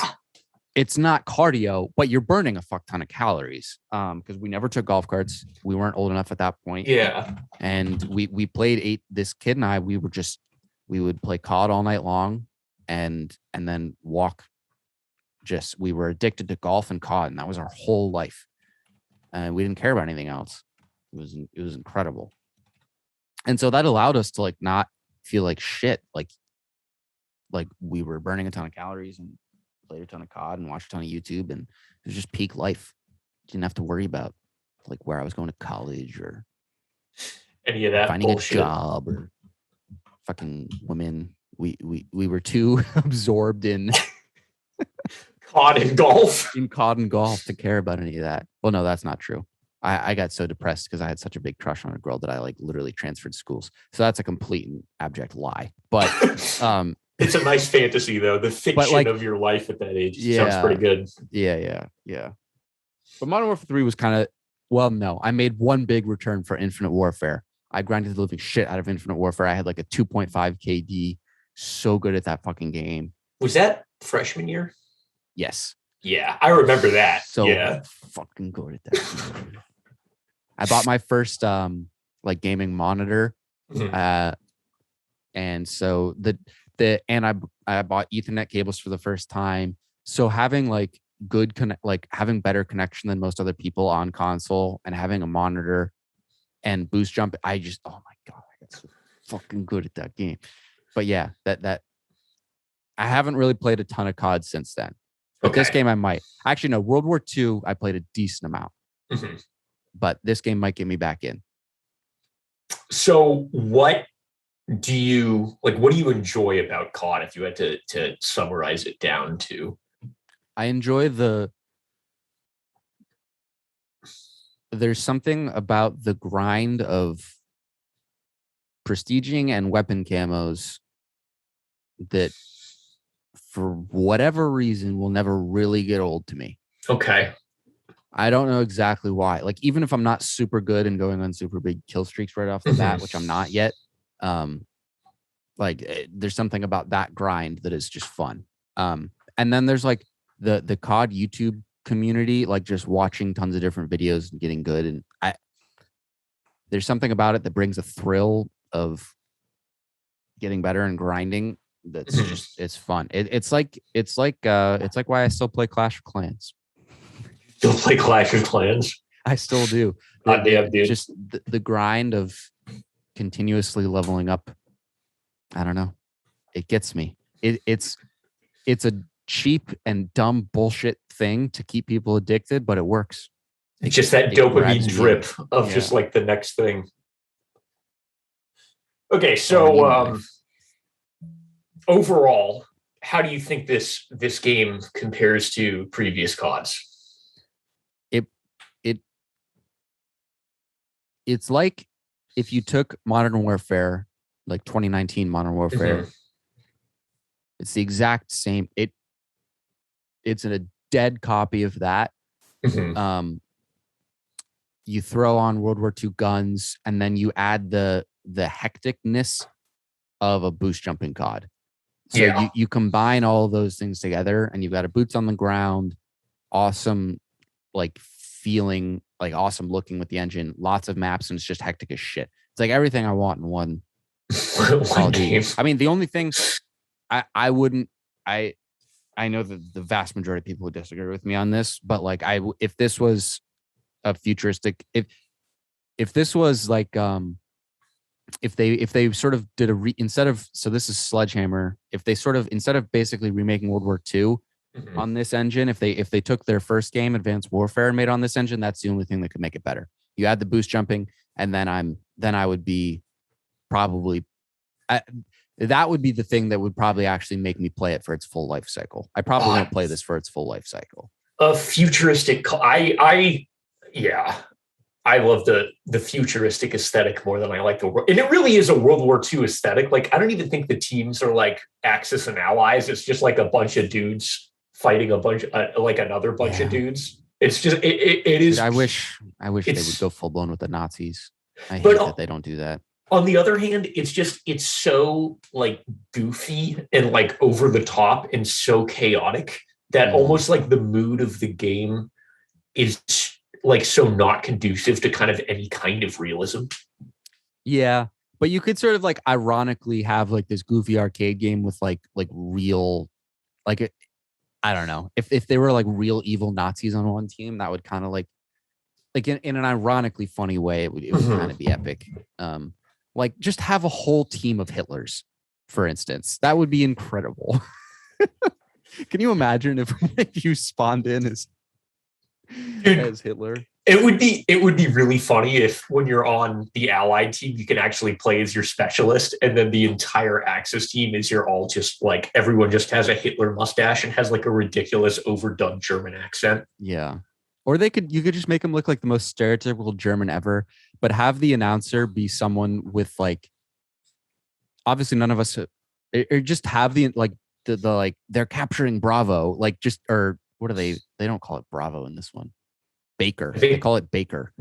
it's not cardio, but you're burning a fuck ton of calories. Because we never took golf carts. We weren't old enough at that point. Yeah. And we played this kid and I, we would play COD all night long and then walk. We were addicted to golf and COD, and that was our whole life. And we didn't care about anything else. It was incredible. And so that allowed us to like not feel like shit. Like we were burning a ton of calories and played a ton of COD and watched a ton of YouTube, and it was just peak life. Didn't have to worry about like where I was going to college or any of that finding bullshit. a job or fucking women. We were too absorbed in COD and golf. In COD and golf to care about any of that. Well, no, that's not true. I got so depressed because I had such a big crush on a girl that I like literally transferred schools. So that's a complete and abject lie. But it's a nice fantasy though. The fiction of your life at that age sounds pretty good. Yeah. But Modern Warfare 3 was kind of, well, no, I made one big return for Infinite Warfare. I grinded the living shit out of Infinite Warfare. I had like a 2.5 KD. So good at that fucking game. Was that freshman year? Yes. Yeah, I remember that. So yeah, fucking good at that. I bought my first like gaming monitor, and so I bought Ethernet cables for the first time. So having like having better connection than most other people on console, and having a monitor and boost jump, oh my god, I got so fucking good at that game. But yeah, that I haven't really played a ton of COD since then. But this game I might. Actually, no, World War II, I played a decent amount. Mm-hmm. But this game might get me back in. So what do you enjoy about COD if you had to summarize it down to? I enjoy there's something about the grind of prestiging and weapon camos that for whatever reason will never really get old to me. Okay. I don't know exactly why. Like, even if I'm not super good and going on super big kill streaks right off the bat, which I'm not yet, there's something about that grind that is just fun. And then there's like the COD YouTube community, like just watching tons of different videos and getting good. And there's something about it that brings a thrill of getting better and grinding. That's just, it's fun. It's like why I still play Clash of Clans. Still play Clash of Clans? I still do. Damn, dude. Just the grind of continuously leveling up. I don't know. It gets me. It's a cheap and dumb bullshit thing to keep people addicted, but it works. It's just that dopamine drip of just like the next thing. Okay, so overall, how do you think this game compares to previous CODs? It's like if you took Modern Warfare, like 2019 Modern Warfare, it's the exact same. It's a dead copy of that. You throw on World War II guns, and then you add the hecticness of a boost jumping COD. So you combine all of those things together, and you've got a boots on the ground, awesome, like feeling, like awesome looking with the engine, lots of maps, and it's just hectic as shit. It's like everything I want in one game. I mean, the only thing I know that the vast majority of people would disagree with me on this, but like if this was a futuristic, if this was like if they sort of did this is Sledgehammer, if they sort of, instead of basically remaking World War II on this engine, if they took their first game, Advanced Warfare, and made it on this engine, that's the only thing that could make it better. You add the boost jumping, and then I would be probably that would be the thing that would probably actually make me play it for its full life cycle. I probably won't play this for its full life cycle. A futuristic, I love the futuristic aesthetic more than I like the world. And it really is a World War II aesthetic. Like, I don't even think the teams are like Axis and Allies. It's just like a bunch of dudes fighting a bunch, like another bunch of dudes. It's just, it is. Dude, I wish they would go full blown with the Nazis. I hate that they don't do that. On the other hand, it's so like goofy and like over the top and so chaotic that almost like the mood of the game is like so not conducive to kind of any kind of realism. Yeah, but you could sort of like ironically have like this goofy arcade game with like real, like I don't know, if they were like real evil Nazis on one team, that would kind of like in an ironically funny way, it would kind of be epic. Like just have a whole team of Hitlers, for instance. That would be incredible. Can you imagine if you spawned in as Hitler? It would be really funny if when you're on the Allied team, you can actually play as your specialist, and then the entire Axis team is you're all just like everyone just has a Hitler mustache and has like a ridiculous overdone German accent. Yeah. Or you could just make them look like the most stereotypical German ever, but have the announcer be someone with like, obviously none of us, or just have the like they're capturing Bravo, like just, or what are they don't call it Bravo in this one. Baker. They call it Baker.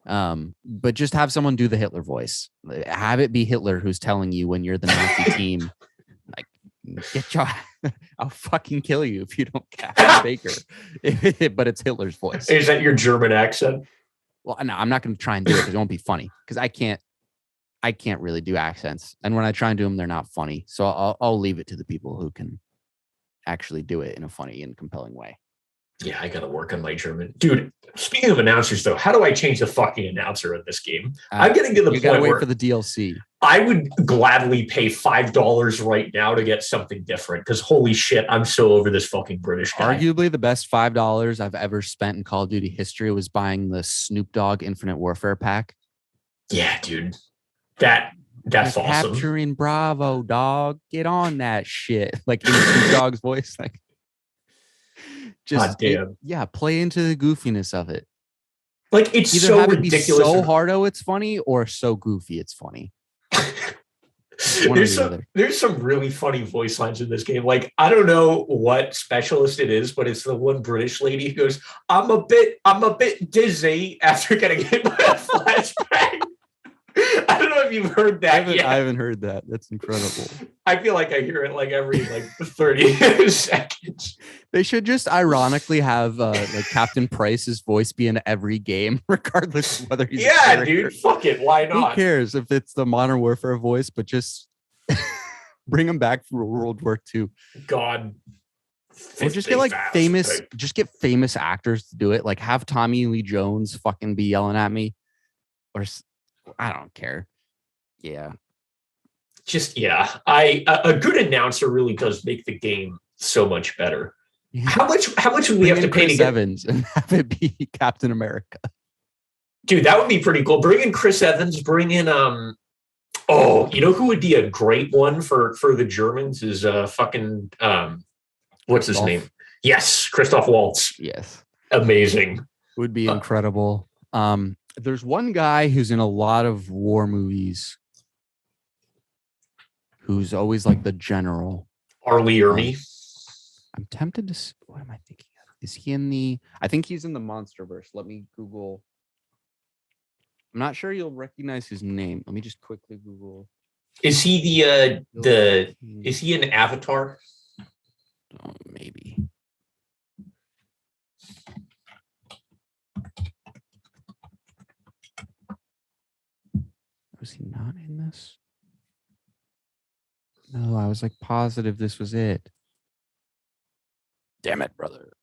But just have someone do the Hitler voice. Have it be Hitler who's telling you when you're the Nazi team, like, get your, I'll fucking kill you if you don't capture Baker. But it's Hitler's voice. Is that your German accent? Well, no, I'm not going to try and do it because it won't be funny. Because I can't really do accents, and when I try and do them, they're not funny. So I'll leave it to the people who can actually do it in a funny and compelling way. Yeah, I gotta work on my German. Dude, speaking of announcers, though, how do I change the fucking announcer in this game? I'm getting to the point gotta wait where for the DLC. I would gladly pay $5 right now to get something different, because holy shit, I'm so over this fucking British guy. Arguably the best $5 I've ever spent in Call of Duty history was buying the Snoop Dogg Infinite Warfare pack. Yeah, dude. That's awesome. Capturing Bravo, dog. Get on that shit. Like in Snoop Dogg's voice. Like, just play into the goofiness of it. Like it's either so have ridiculous, it be so hardo it's funny, or so goofy it's funny. There's some really funny voice lines in this game. Like, I don't know what specialist it is, but it's the one British lady who goes, I'm a bit dizzy after getting hit by a flashbang. I don't know if you've heard that yet. I haven't heard that. That's incredible. I feel like I hear it like every 30 seconds. They should just ironically have like Captain Price's voice be in every game, regardless of whether he's dude. Fuck it. Why not? Who cares if it's the Modern Warfare voice, but just bring him back for World War II. God. Or just get like famous actors to do it. Like have Tommy Lee Jones fucking be yelling at me, or I don't care. Yeah. A good announcer really does make the game so much better. Yeah. How much would we have to pay to get Evans and have it be Captain America? Dude, that would be pretty cool. Bring in Chris Evans, bring in you know who would be a great one for the Germans is fucking what's his name? Yes, Christoph Waltz. Yes. Amazing. Would be incredible. There's one guy who's in a lot of war movies who's always like the general. Arlie Ermey. I'm tempted to. What am I thinking of? Is he in the? I think he's in the Monsterverse. Let me Google. I'm not sure you'll recognize his name. Let me just quickly Google. Is he Is he an Avatar? Oh, maybe. Was he not in this? No, I was like positive this was it. Damn it, brother.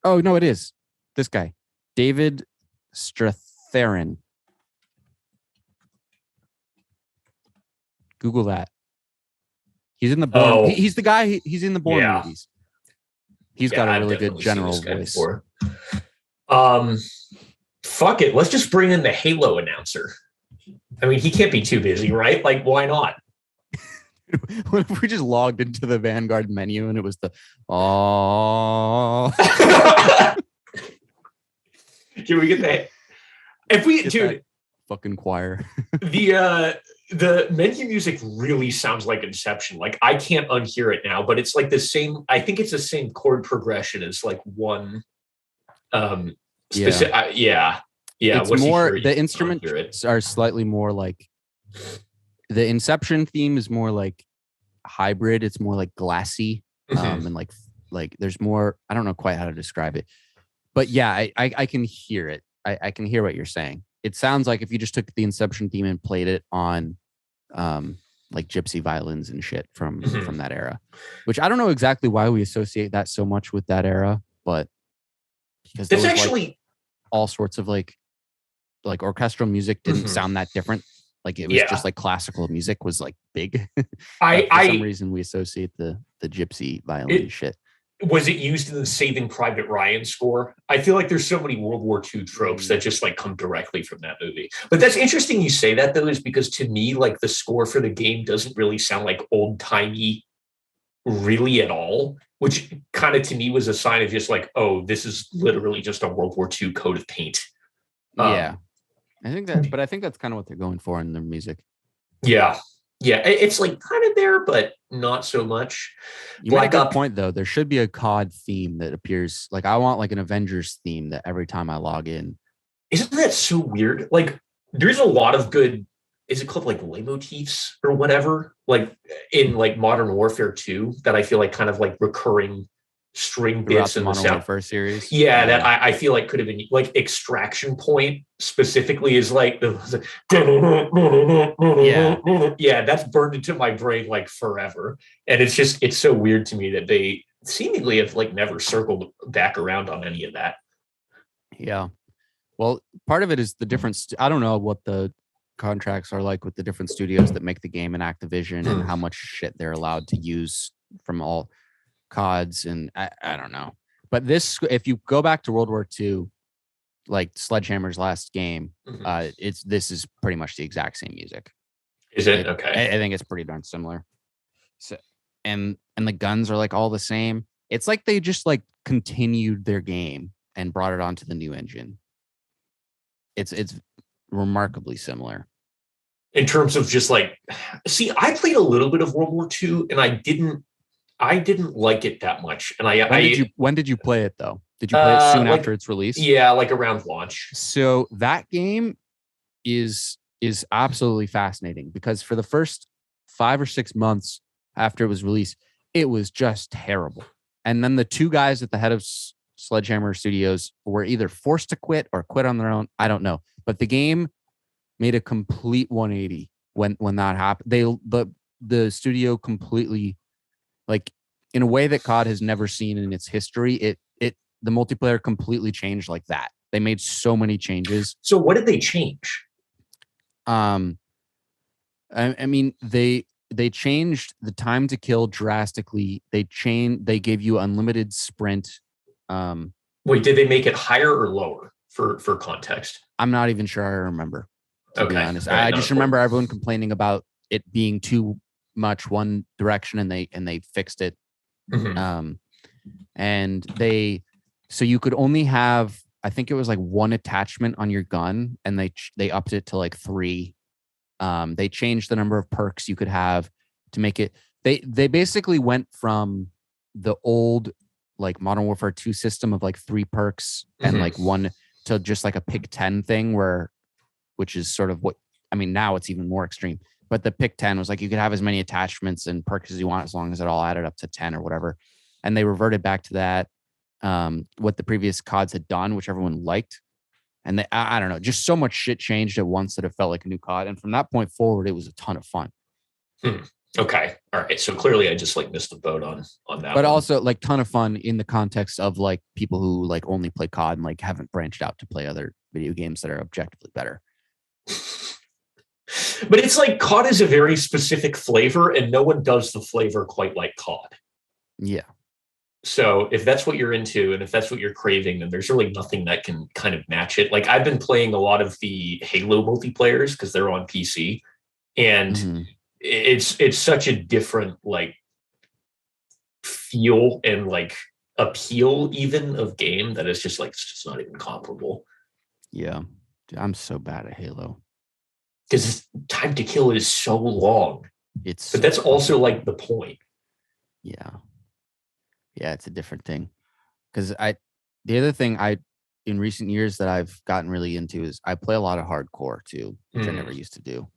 Oh, no, it is. This guy. David Strathairn. Google that. He's in the Bourne. Oh. He's the guy. He's in the Bourne movies. He's got a really good general voice. Fuck it. Let's just bring in the Halo announcer. I mean, he can't be too busy, right? Like, why not? What if we just logged into the Vanguard menu and it was the Can we get that? If we dude, fucking choir. The menu music really sounds like Inception. Like I can't unhear it now, but it's like the same. I think it's the same chord progression as like one. Specific. Yeah. It's more. The instruments are slightly more like. The Inception theme is more like hybrid. It's more like glassy, and like there's more. I don't know quite how to describe it, but yeah, I can hear it. I can hear what you're saying. It sounds like if you just took the Inception theme and played it on, like gypsy violins and shit from that era, which I don't know exactly why we associate that so much with that era, but because there It's was actually like all sorts of like orchestral music didn't sound that different. Like it was just like classical music was like big. But for some reason we associate the gypsy violin shit. Was it used in the Saving Private Ryan score? I feel like there's so many World War II tropes that just like come directly from that movie. But that's interesting you say that, though, is because to me, like the score for the game doesn't really sound like old timey really at all, which kind of to me was a sign of just like, oh, this is literally just a World War II coat of paint. Yeah. I think that's kind of what they're going for in their music. Yeah. Yeah. It's like kind of there, but not so much. You made a good point, though. There should be a COD theme that appears. Like, I want like an Avengers theme that every time I log in. Isn't that so weird? Like, there's a lot of good, is it called like leitmotifs or whatever? Like in like Modern Warfare 2 that I feel like kind of like recurring string bits in the Modern Warfare series. Yeah, that I feel like could have been like Extraction Point specifically is like yeah, that's burned into my brain like forever. And it's so weird to me that they seemingly have like never circled back around on any of that. Yeah. Well, part of it is the difference. I don't know what the contracts are like with the different studios that make the game in Activision and how much shit they're allowed to use from all CODs. And I don't know. But this, if you go back to World War II, like Sledgehammer's last game, this is pretty much the exact same music. Is it? Okay. I think it's pretty darn similar. So, and the guns are like all the same. It's like they just like continued their game and brought it onto the new engine. It's remarkably similar. In terms of just like, see, I played a little bit of World War II and I didn't like it that much. And when did you play it though? Did you play it soon after its release? Yeah, like around launch. So that game is absolutely fascinating because for the first 5 or 6 months after it was released, it was just terrible. And then the two guys at the head of Sledgehammer Studios were either forced to quit or quit on their own. I don't know. But the game made a complete 180 when that happened. The studio completely, like in a way that COD has never seen in its history, the multiplayer completely changed like that. They made so many changes. So what did they change? I mean, they changed the time to kill drastically. They gave you unlimited sprint. Wait, did they make it higher or lower for context? I'm not even sure I remember, to be honest. Right, I just remember everyone complaining about it being too much one direction and they fixed it. And so you could only have, I think it was like one attachment on your gun, and they upped it to like 3. They changed the number of perks you could have to make it. They basically went from the old like Modern Warfare 2 system of like 3 perks and like 1 to just like a pick 10 thing which is sort of what, I mean, now it's even more extreme, but the pick 10 was like, you could have as many attachments and perks as you want, as long as it all added up to 10 or whatever. And they reverted back to that, what the previous CODs had done, which everyone liked. And I don't know, just so much shit changed at once that it felt like a new COD. And from that point forward, it was a ton of fun. Okay. All right. So clearly I just like missed the boat on that. But also like ton of fun in the context of like people who like only play COD and like haven't branched out to play other video games that are objectively better. But it's like COD is a very specific flavor and no one does the flavor quite like COD. Yeah. So if that's what you're into and if that's what you're craving, then there's really nothing that can kind of match it. Like I've been playing a lot of the Halo multiplayers because they're on PC, and it's such a different like feel and like appeal even of game that it's just like it's just not even comparable. Yeah. Dude, I'm so bad at Halo. Because time to kill is so long. But that's also like the point. Yeah. Yeah, it's a different thing. Because the other thing in recent years that I've gotten really into is I play a lot of hardcore too, which I never used to do.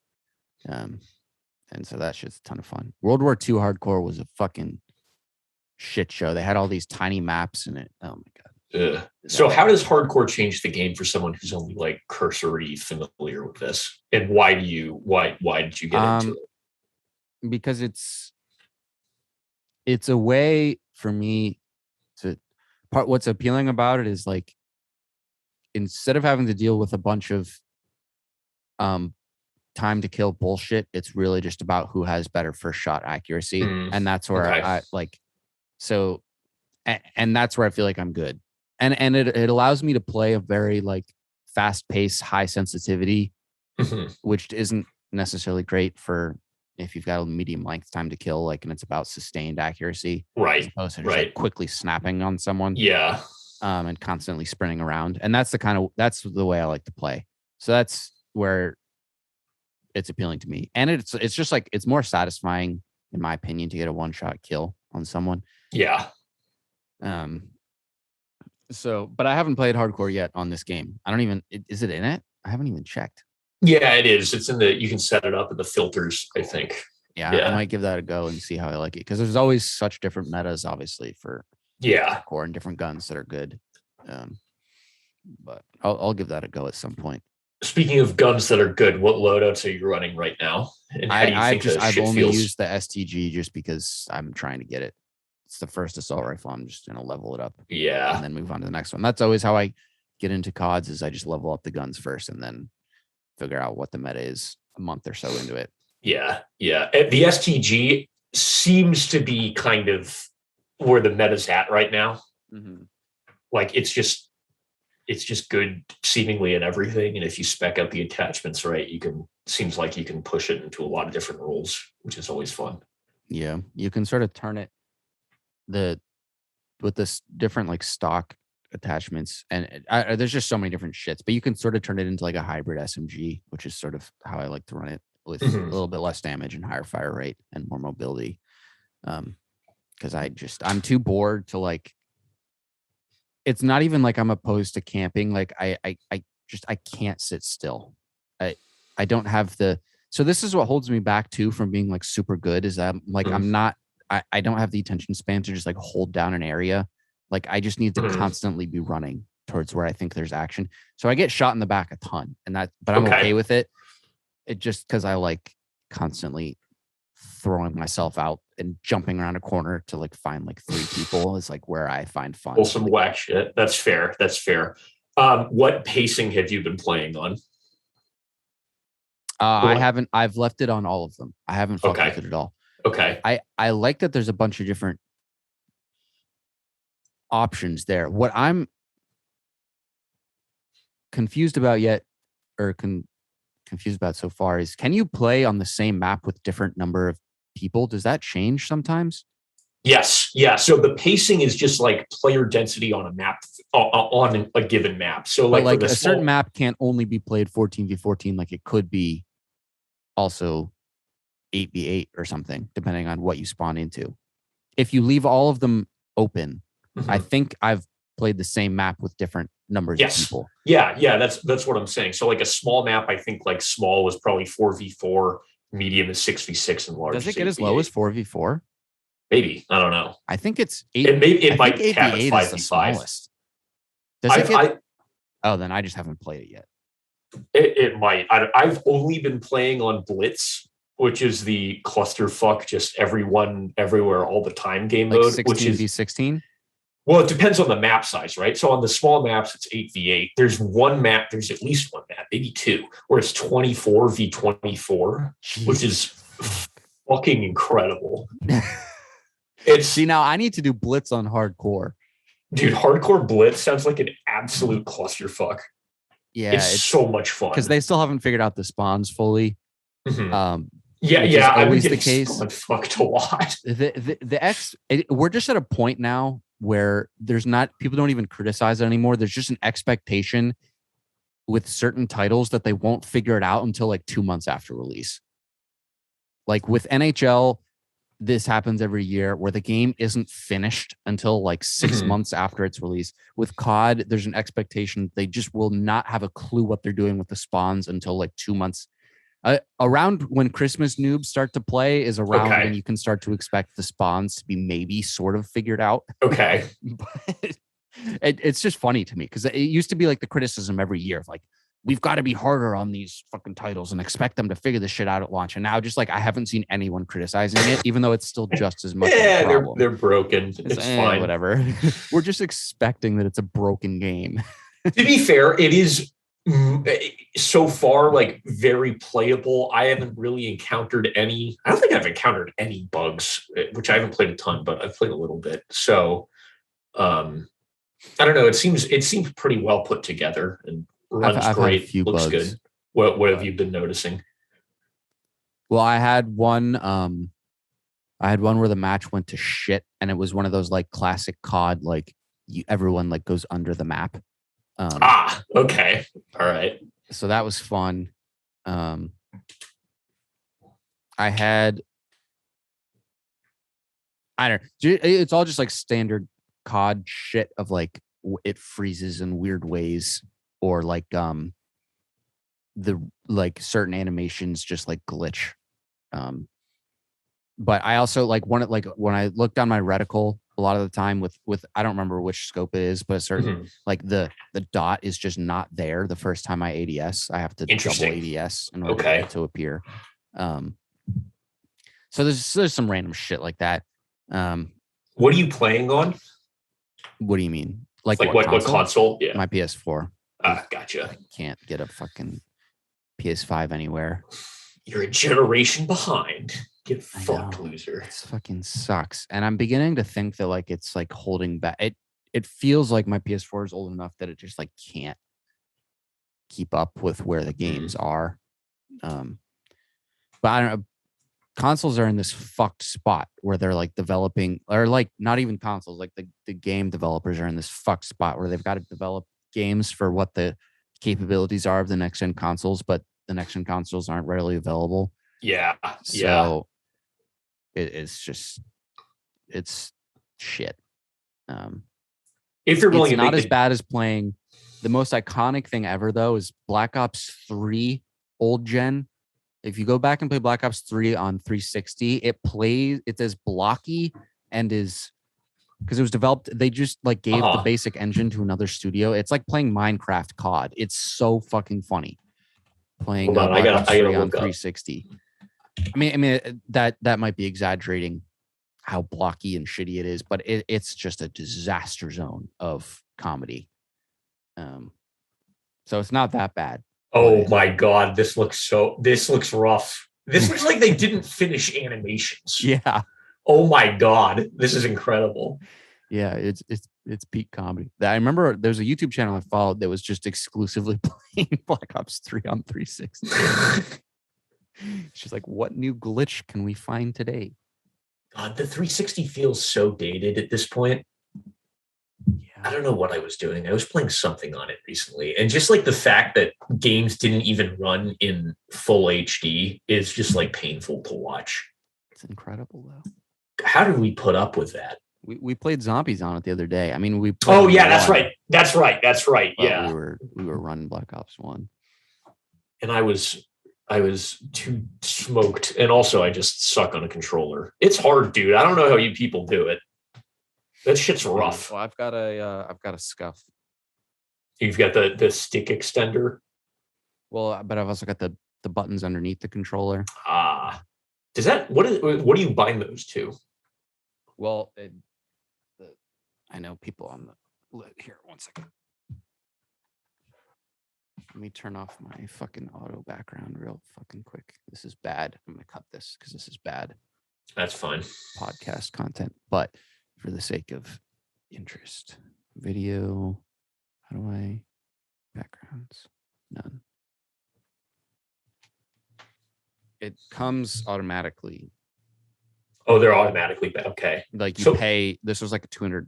And so that shit's a ton of fun. World War II hardcore was a fucking shit show. They had all these tiny maps in it. Oh my god. So how does hardcore change the game for someone who's only like cursory familiar with this? And why did you get into it? Because it's a way for me to what's appealing about it is like instead of having to deal with a bunch of time to kill bullshit, it's really just about who has better first shot accuracy. And that's where I like so and that's where I feel like I'm good. And it allows me to play a very like fast paced, high sensitivity, which isn't necessarily great for if you've got a medium length time to kill, like, and it's about sustained accuracy, right? As opposed to just like quickly snapping on someone, and constantly sprinting around. And that's that's the way I like to play. So that's where it's appealing to me. And it's just like it's more satisfying, in my opinion, to get a one shot kill on someone. Yeah. So, but I haven't played hardcore yet on this game. I don't even. Is it in it? I haven't even checked. Yeah, it is. It's in the. You can set it up in the filters, I think. Yeah, I might give that a go and see how I like it because there's always such different metas, obviously, for hardcore and different guns that are good. But I'll give that a go at some point. Speaking of guns that are good, what loadouts are you running right now? And how do you think I've only used the STG just because I'm trying to get it. It's the first assault rifle. I'm just gonna level it up. Yeah. And then move on to the next one. That's always how I get into CODs is I just level up the guns first and then figure out what the meta is a month or so into it. Yeah. Yeah. The STG seems to be kind of where the meta's at right now. Like it's just good seemingly in everything. And if you spec out the attachments right, seems like you can push it into a lot of different roles, which is always fun. Yeah. You can sort of turn it with this different like stock attachments and there's just so many different shits, but you can sort of turn it into like a hybrid SMG, which is sort of how I like to run it with a little bit less damage and higher fire rate and more mobility. Because I'm too bored to like. It's not even like I'm opposed to camping. Like I can't sit still. I don't have so this is what holds me back too from being like super good is that like I'm not. I don't have the attention span to just like hold down an area. Like I just need to constantly be running towards where I think there's action. So I get shot in the back a ton but I'm okay with it. It just because I like constantly throwing myself out and jumping around a corner to like find like 3 people is like where I find fun. Well, some whack shit. That's fair. What pacing have you been playing on? I've left it on all of them. I haven't fucked with it at all. Okay. I like that there's a bunch of different options there. What I'm confused about confused about so far is can you play on the same map with different number of people? Does that change sometimes? Yes. Yeah. So the pacing is just like player density on a map on a given map. So like a certain map can't only be played 14v14 like it could be also 8v8 or something, depending on what you spawn into. If you leave all of them open, I think I've played the same map with different numbers of people. Yeah, that's what I'm saying. So like a small map, I think like small is probably 4v4, medium is 6v6, and large. Does it get as low as 4v4? Maybe. I don't know. I think it's 8. It might cap at 5v5. Is the smallest. Does it get? Oh, then I just haven't played it yet. It might. I've only been playing on Blitz, which is the clusterfuck, just everyone, everywhere, all the time game like mode. 16v16? Well, it depends on the map size, right? So on the small maps, it's 8v8. There's at least one map, maybe 2, where it's 24v24, which is fucking incredible. See, now I need to do Blitz on hardcore. Dude, hardcore Blitz sounds like an absolute clusterfuck. Yeah, it's so much fun. Because they still haven't figured out the spawns fully. Yeah, always the case. Fucked a lot. We're just at a point now where people don't even criticize it anymore. There's just an expectation with certain titles that they won't figure it out until like 2 months after release. Like with NHL, this happens every year where the game isn't finished until like 6 months after its release. With COD, there's an expectation they just will not have a clue what they're doing with the spawns until like 2 months Around when Christmas noobs start to play is around Okay. when you can start to expect the spawns to be maybe sort of figured out. Okay. But it's just funny to me because it used to be like the criticism every year of like, we've got to be harder on these fucking titles and expect them to figure this shit out at launch. And now just like I haven't seen anyone criticizing it, even though it's still just as much of a problem. They're broken. It's fine. Whatever. We're just expecting that it's a broken game. To be fair, it is so far like very playable. I haven't really encountered any. I don't think I've encountered any bugs, which I haven't played a ton, but I've played a little bit. So I don't know. It seems pretty well put together and runs I've great. had a few Looks bugs. good. What have you been noticing? Well, I had one where the match went to shit, and it was one of those like classic COD, like everyone like goes under the map. Okay. All right. So that was fun. I don't know. It's all just like standard COD shit of like it freezes in weird ways, or like the like certain animations just like glitch. But I also like when I look down my reticle a lot of the time with I don't remember which scope it is, but a certain like the dot is just not there the first time I ADS. I have to double ADS in order to get it to appear. So there's some random shit like that. What are you playing on? What do you mean? Like what console? Yeah. My PS4. Gotcha. I can't get a fucking PS5 anywhere. You're a generation behind. Get fucked, loser. It fucking sucks. And I'm beginning to think that like it's like holding back. It feels like my PS4 is old enough that it just like can't keep up with where the games are. But I don't know. Consoles are in this fucked spot where they're like developing, or like not even consoles, like the game developers are in this fucked spot where they've got to develop games for what the capabilities are of the next gen consoles, but the next gen consoles aren't readily available. Yeah. So it's shit. If you're willing, it's not as bad as playing. The most iconic thing ever though is Black Ops 3 old gen. If you go back and play Black Ops 3 on 360, it's as blocky and is because it was developed. They just like gave the basic engine to another studio. It's like playing Minecraft COD. It's so fucking funny playing Black Ops 3 on 360. I mean that might be exaggerating how blocky and shitty it is, but it's just a disaster zone of comedy. So it's not that bad. Oh my God, this looks rough. This looks like they didn't finish animations. Yeah. Oh my God, this is incredible. Yeah, it's peak comedy. I remember there's a YouTube channel I followed that was just exclusively playing Black Ops 3 on 360. She's like, what new glitch can we find today? God, the 360 feels so dated at this point. Yeah. I don't know what I was doing. I was playing something on it recently. And just like the fact that games didn't even run in full HD is just like painful to watch. It's incredible though. How did we put up with that? We played zombies on it the other day. I mean, we. Oh yeah, that's right. Yeah, we were running Black Ops 1, and I was too smoked, and also I just suck on a controller. It's hard, dude. I don't know how you people do it. That shit's rough. Well, I've got a scuff. You've got the stick extender. Well, but I've also got the buttons underneath the controller. Does that what do you bind those to? Well, I know people on the here. 1 second. Let me turn off my fucking auto background real fucking quick. This is bad. I'm gonna cut this because this is bad. That's fine. Podcast content, but for the sake of interest, video. How do I backgrounds? None. It comes automatically. Oh, they're automatically okay. Like you pay. This was like a $200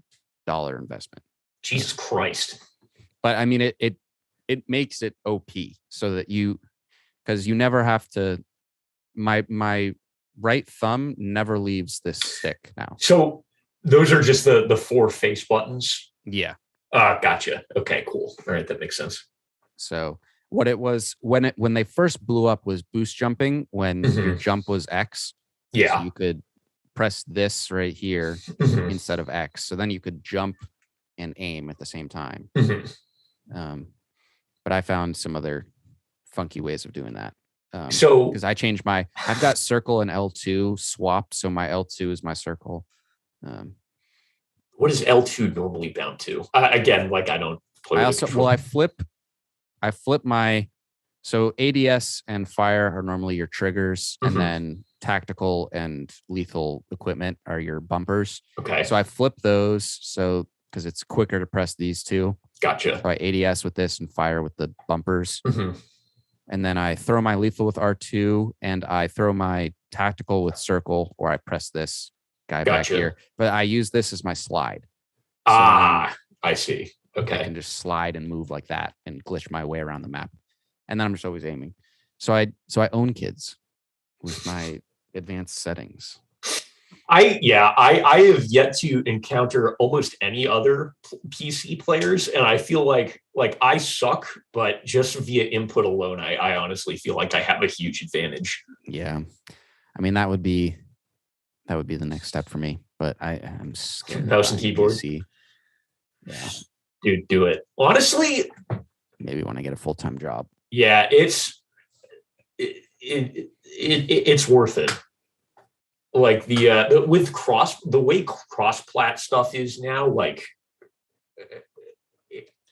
investment. Jesus Christ! But I mean, it makes it OP so that because you never have to. My right thumb never leaves this stick now. So those are just the 4 face buttons. Yeah. Gotcha. Okay, cool. All right, that makes sense. So what it was when they first blew up was boost jumping when your jump was X. So Yeah. you could press this right here Mhm. instead of X. So then you could jump and aim at the same time. Mhm. But I found some other funky ways of doing that. So because I changed I've got circle and L2 swapped. So my L2 is my circle. what is L2 normally bound to? Again, like I don't play I with also, the well, controller. I flip my, so ADS and fire are normally your triggers, and Mhm. then tactical and lethal equipment are your bumpers. Okay. So I flip those so because it's quicker to press these two. Gotcha. So I ADS with this and fire with the bumpers. Mhm. And then I throw my lethal with R2 and I throw my tactical with circle, or I press this guy back Gotcha. here. But I use this as my slide. So I see. I Okay. can just slide and move like that and glitch my way around the map. And then I'm just always aiming. So I own kids with my advanced settings. I have yet to encounter almost any other PC players, and I feel like I suck, but just via input alone, I honestly feel like I have a huge advantage. Yeah. I mean, that would be the next step for me, but I'm scared. Mouse and keyboard. PC. Yeah. Dude, do it. Honestly, maybe when I get a full-time job. Yeah, it's worth it. Like the with the way cross-plat stuff is now, like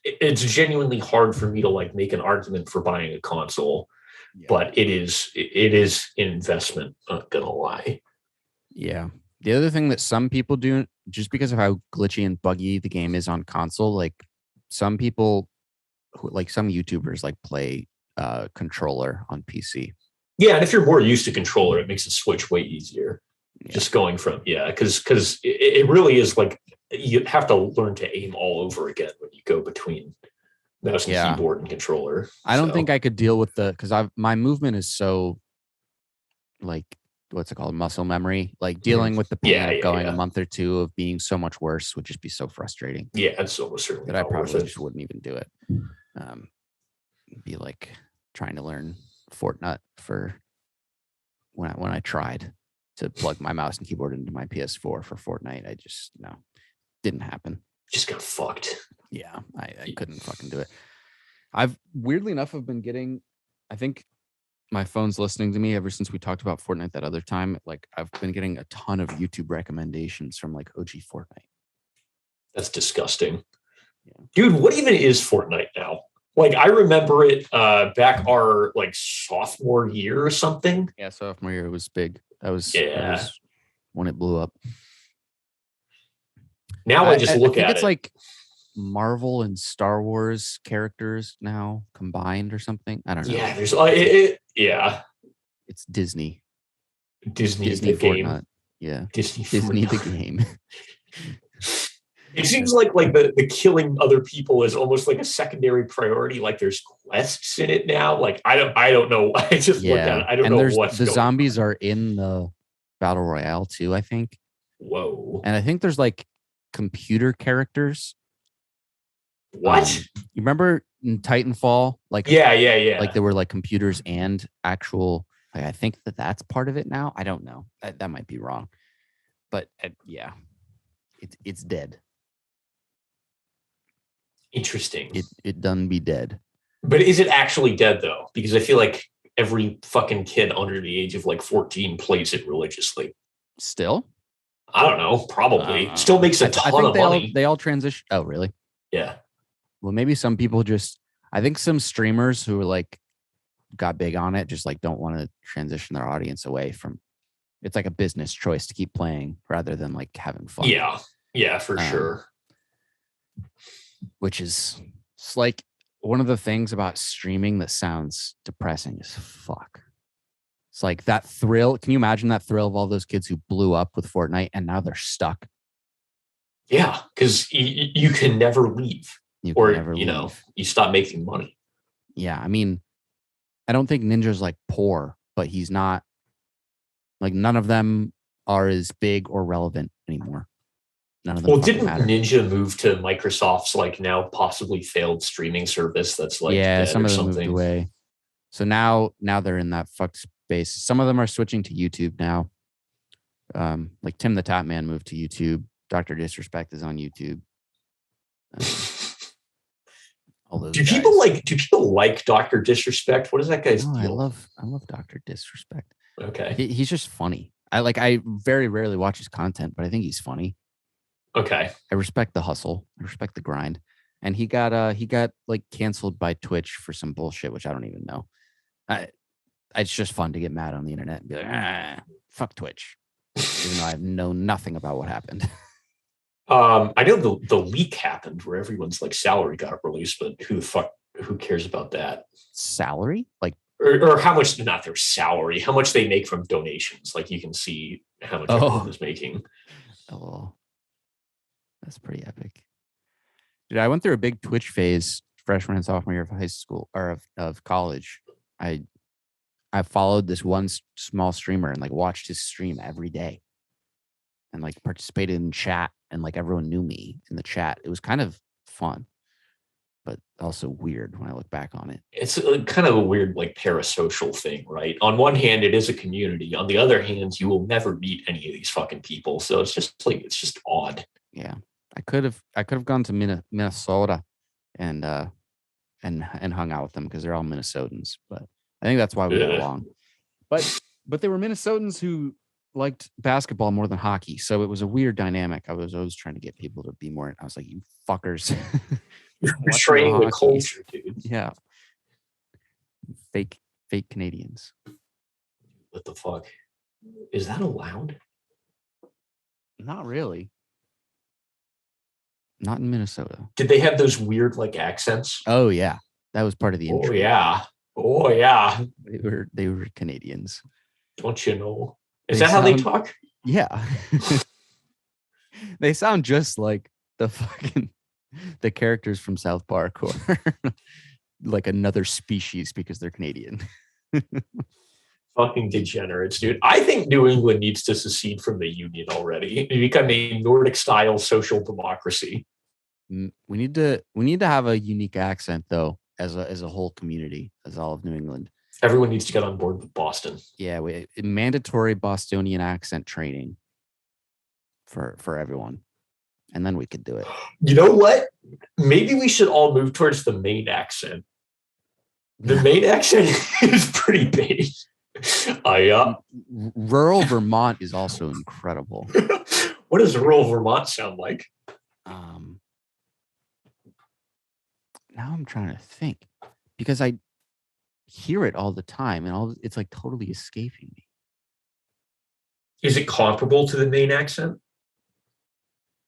it's genuinely hard for me to like make an argument for buying a console, but it is an investment. Not gonna lie. Yeah. The other thing that some people do, just because of how glitchy and buggy the game is on console, like some people, like some YouTubers, like play controller on PC. Yeah, and if you're more used to controller, it makes the switch way easier. Yeah. Just going from because it really is like you have to learn to aim all over again when you go between mouse and keyboard and controller. I don't think I could deal with because my movement is so like what's it called, muscle memory. Like dealing with the pain of going a month or two of being so much worse would just be so frustrating. Yeah, it's almost certainly that I probably just wouldn't even do it. Be like trying to learn Fortnite for when I tried to plug my mouse and keyboard into my PS4 for Fortnite. I just didn't happen. Just got fucked. Yeah, I couldn't fucking do it. I've weirdly enough have been getting, I think my phone's listening to me ever since we talked about Fortnite that other time. Like I've been getting a ton of YouTube recommendations from like OG Fortnite. That's disgusting. Yeah. Dude, what even is Fortnite now? Like I remember it back our like sophomore year or something. Yeah, sophomore year it was big. That was when it blew up. Now I just look I think at it's like Marvel and Star Wars characters now combined or something. I don't know. Yeah, there's it's Disney. Disney the game. Fortnite. Yeah. Disney the game. It seems like the killing other people is almost like a secondary priority. Like there's quests in it now. Like I don't know. I just look at it. I don't know what's the zombies are in the battle royale too, I think. Whoa. And I think there's like computer characters. What? You remember in Titanfall? Like yeah. Like there were like computers and actual. Like, I think that's part of it now. I don't know. That might be wrong. But yeah, it's dead. Interesting. It done be dead. But is it actually dead though? Because I feel like every fucking kid under the age of like 14 plays it religiously. Still? I don't know. Probably. Still makes a ton of money. They all transition. Oh, really? Yeah. Well, maybe some people I think some streamers who were like got big on it just like don't want to transition their audience away from. It's like a business choice to keep playing rather than like having fun. Yeah, for sure. Which is it's like one of the things about streaming that sounds depressing as fuck. It's like that thrill. Can you imagine that thrill of all those kids who blew up with Fortnite and now they're stuck? Yeah, because you can never leave. You stop making money. Yeah, I mean, I don't think Ninja's like poor, but he's not. Like none of them are as big or relevant anymore. None of them Well, fucking didn't matter. Ninja move to Microsoft's like now possibly failed streaming service that's like Yeah, dead some or of them moved something? away. So now they're in that fucked space. Some of them are switching to YouTube now. Like Tim the Tap Man moved to YouTube. Dr. Disrespect is on YouTube. All those Do guys. people like Dr. Disrespect? What is that guy's No, deal? I love Dr. Disrespect. Okay. He's just funny. I very rarely watch his content, but I think he's funny. Okay. I respect the hustle. I respect the grind. And he got like canceled by Twitch for some bullshit, which I don't even know. It's just fun to get mad on the internet and be like, fuck Twitch, even though I know nothing about what happened. I know the leak happened where everyone's like salary got released, but who cares about that? Salary? Like, or how much, not their salary, how much they make from donations. Like you can see how much everyone is making. Oh, that's pretty epic. Dude, I went through a big Twitch phase freshman and sophomore year of high school or of college. I followed this one small streamer and like watched his stream every day and like participated in chat and like everyone knew me in the chat. It was kind of fun, but also weird when I look back on it. It's kind of a weird like parasocial thing, right? On one hand, it is a community. On the other hand, you will never meet any of these fucking people. So it's just odd. Yeah. I could have gone to Minnesota and hung out with them because they're all Minnesotans, but I think that's why we got along. But they were Minnesotans who liked basketball more than hockey, so it was a weird dynamic. I was always trying to get people to be more. I was like, "You fuckers, you're betraying the culture, dude." Yeah, fake Canadians. What the fuck? Is that allowed? Not really. Not in Minnesota. Did they have those weird like accents? Oh yeah, that was part of the intro. Oh yeah. They were Canadians. Don't you know? Is that how they talk? Yeah. They sound just like the characters from South Park or like another species because they're Canadian. Fucking degenerates, dude. I think New England needs to secede from the Union already and become a Nordic style social democracy. We need to have a unique accent though, as a whole community, as all of New England. Everyone needs to get on board with Boston. Yeah, mandatory Bostonian accent training for everyone. And then we could do it. You know what? Maybe we should all move towards the Maine accent. The Maine accent is pretty big. Rural Vermont is also incredible. What does rural Vermont sound like? Now I'm trying to think because I hear it all the time and it's like totally escaping me. Is it comparable to the Maine accent?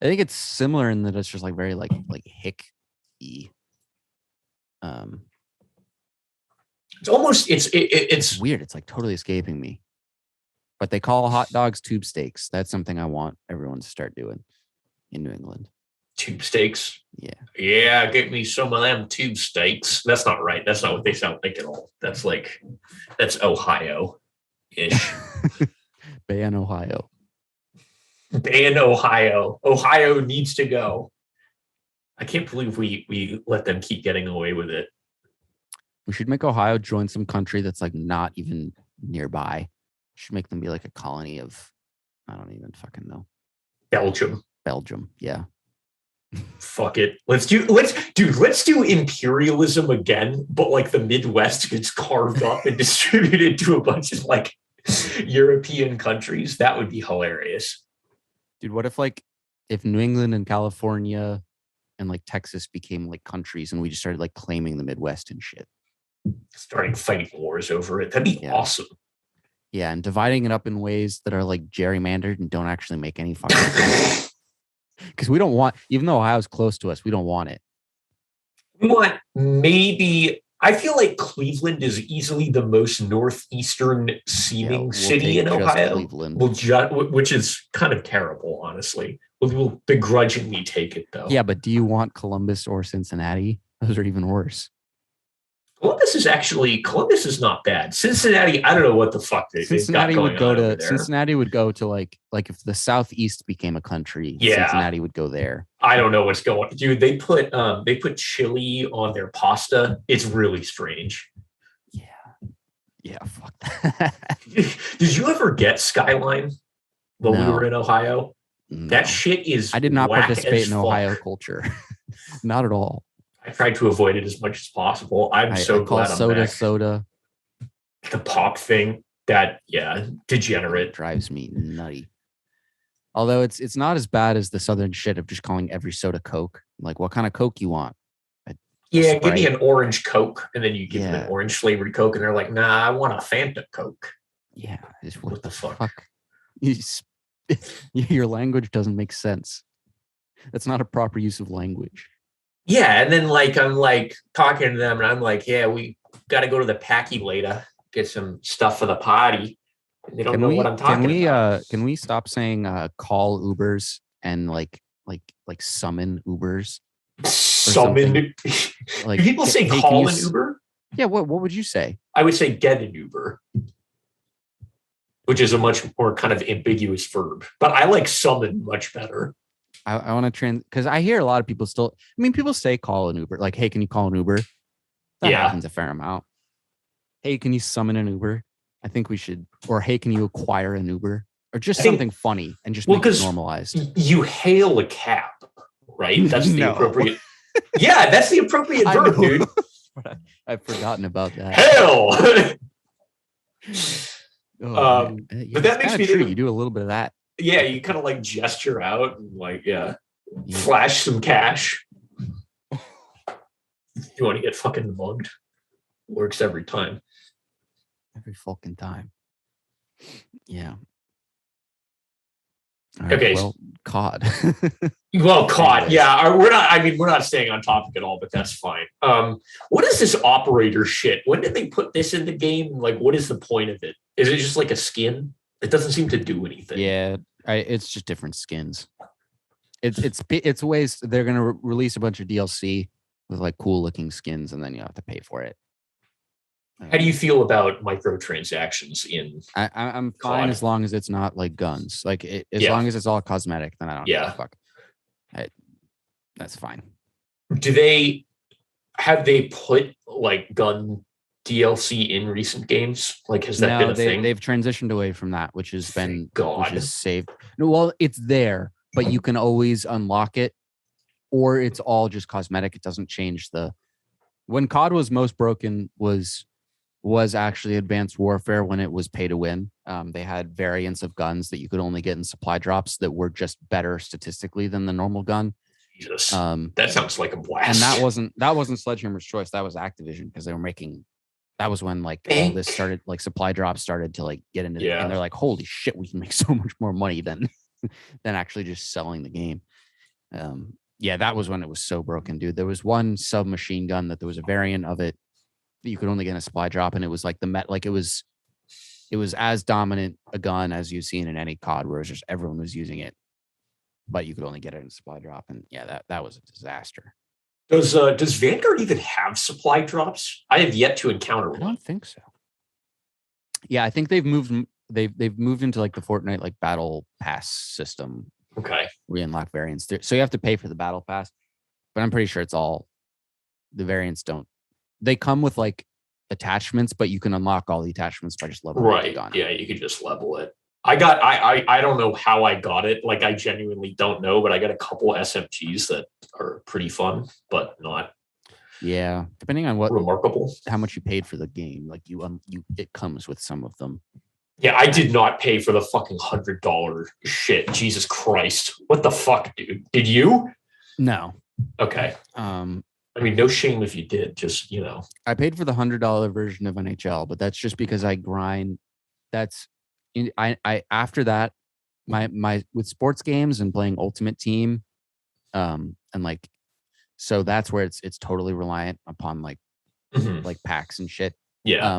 I think it's similar in that it's just like very like hick-y. It's almost it's weird. It's like totally escaping me. But they call hot dogs tube steaks. That's something I want everyone to start doing in New England. Tube steaks. Yeah. Yeah, get me some of them tube steaks. That's not right. That's not what they sound like at all. That's Ohio-ish. Ban Ohio. Ban Ohio. Ohio needs to go. I can't believe we let them keep getting away with it. We should make Ohio join some country that's like not even nearby. Should make them be like a colony of, I don't even fucking know. Belgium. Yeah. Fuck it. Let's do imperialism again, but like the Midwest gets carved up and distributed to a bunch of like European countries. That would be hilarious. Dude, what if New England and California and like Texas became like countries and we just started like claiming the Midwest and shit? Starting fighting wars over it. That'd be awesome. Yeah, and dividing it up in ways that are like gerrymandered and don't actually make any fucking sense. Because we don't want, even though Ohio's close to us, we don't want it. We want I feel like Cleveland is easily the most northeastern seeming city in Ohio, which is kind of terrible, honestly. We'll begrudgingly take it, though. Yeah, but do you want Columbus or Cincinnati? Those are even worse. Columbus is not bad. Cincinnati, I don't know what the fuck they've got going on over there. Cincinnati would go to like if the Southeast became a country, Yeah. Cincinnati would go there. I don't know what's going on. Dude, they put chili on their pasta. It's really strange. Yeah, fuck that. Did you ever get Skyline when we were in Ohio? No. That shit is I did not participate in Ohio fuck. culture. Not at all. I tried to avoid it as much as possible. I'm so glad I'm back. Soda. The pop thing, degenerate. It drives me nutty. Although it's not as bad as the Southern shit of just calling every soda Coke. Like, what kind of Coke you want? Yeah, give me an orange Coke, and then you give them an orange flavored Coke, and they're like, nah, I want a Fanta Coke. Yeah. What the fuck? Your language doesn't make sense. That's not a proper use of language. Yeah, and then I'm talking to them, and I'm like, yeah, we got to go to the Packy later, get some stuff for the party. And they don't know what I'm talking about. Can we stop saying call Ubers and like summon Ubers? Summon? Like, do people say call an Uber? Yeah, what would you say? I would say get an Uber, which is a much more kind of ambiguous verb. But I like summon much better. I want to because I hear a lot of people still. I mean, people say call an Uber. Like, hey, can you call an Uber? That happens a fair amount. Hey, can you summon an Uber? I think we should. Or hey, can you acquire an Uber? Or just something funny and just make it normalized. You hail a cab, right? That's the appropriate. Yeah, that's the appropriate verb, dude. I've forgotten about that. Hail. But that makes me think you do a little bit of that. Yeah, you kind of like gesture out and flash some cash. You want to get fucking mugged? Works every time. Every fucking time. Yeah. Okay. Well, COD. Well, COD. Yeah, we're not staying on topic at all, but that's fine. What is this operator shit? When did they put this in the game? Like, what is the point of it? Is it just like a skin? It doesn't seem to do anything. Yeah, it's just different skins. It's ways they're gonna release a bunch of DLC with like cool looking skins, and then you have to pay for it. How do you feel about microtransactions in? I'm fine as long as it's not like guns. Like as long as it's all cosmetic, then I don't give a fuck. That's fine. Have they put like gun DLC in recent games? Like, has that been a thing? They've transitioned away from that, which has been which is saved. Well, it's there, but you can always unlock it, or it's all just cosmetic. It doesn't change when COD was most broken was actually Advanced Warfare when it was pay to win. They had variants of guns that you could only get in supply drops that were just better statistically than the normal gun. Jesus, that sounds like a blast. And that wasn't Sledgehammer's choice. That was Activision, because they were making. That was when like all this started, like supply drops started to like get into it, and they're like, holy shit, we can make so much more money than actually just selling the game. That was when it was so broken, dude. There was one submachine gun that there was a variant of it that you could only get in a supply drop, and it was like it was as dominant a gun as you've seen in any COD, where it was just everyone was using it, but you could only get it in a supply drop, and that was a disaster. Does Vanguard even have supply drops? I have yet to encounter one. I don't think so. Yeah, I think they've moved into like the Fortnite like battle pass system. Okay. Where you unlock variants there. So you have to pay for the battle pass, but I'm pretty sure it's all the variants don't. They come with like attachments, but you can unlock all the attachments by just leveling the gun. Yeah, you can just level it. I don't know how I got it. Like, I genuinely don't know, but I got a couple SMGs that are pretty fun, but not. Yeah, depending on remarkable, how much you paid for the game, like it comes with some of them. Yeah, I did not pay for the fucking $100 shit. Jesus Christ, what the fuck, dude? Did you? No. Okay. I mean, no shame if you did. Just I paid for the $100 version of NHL, but that's just because I grind. I after that, my with sports games and playing Ultimate Team, and like, so that's where it's totally reliant upon like packs and shit. Yeah.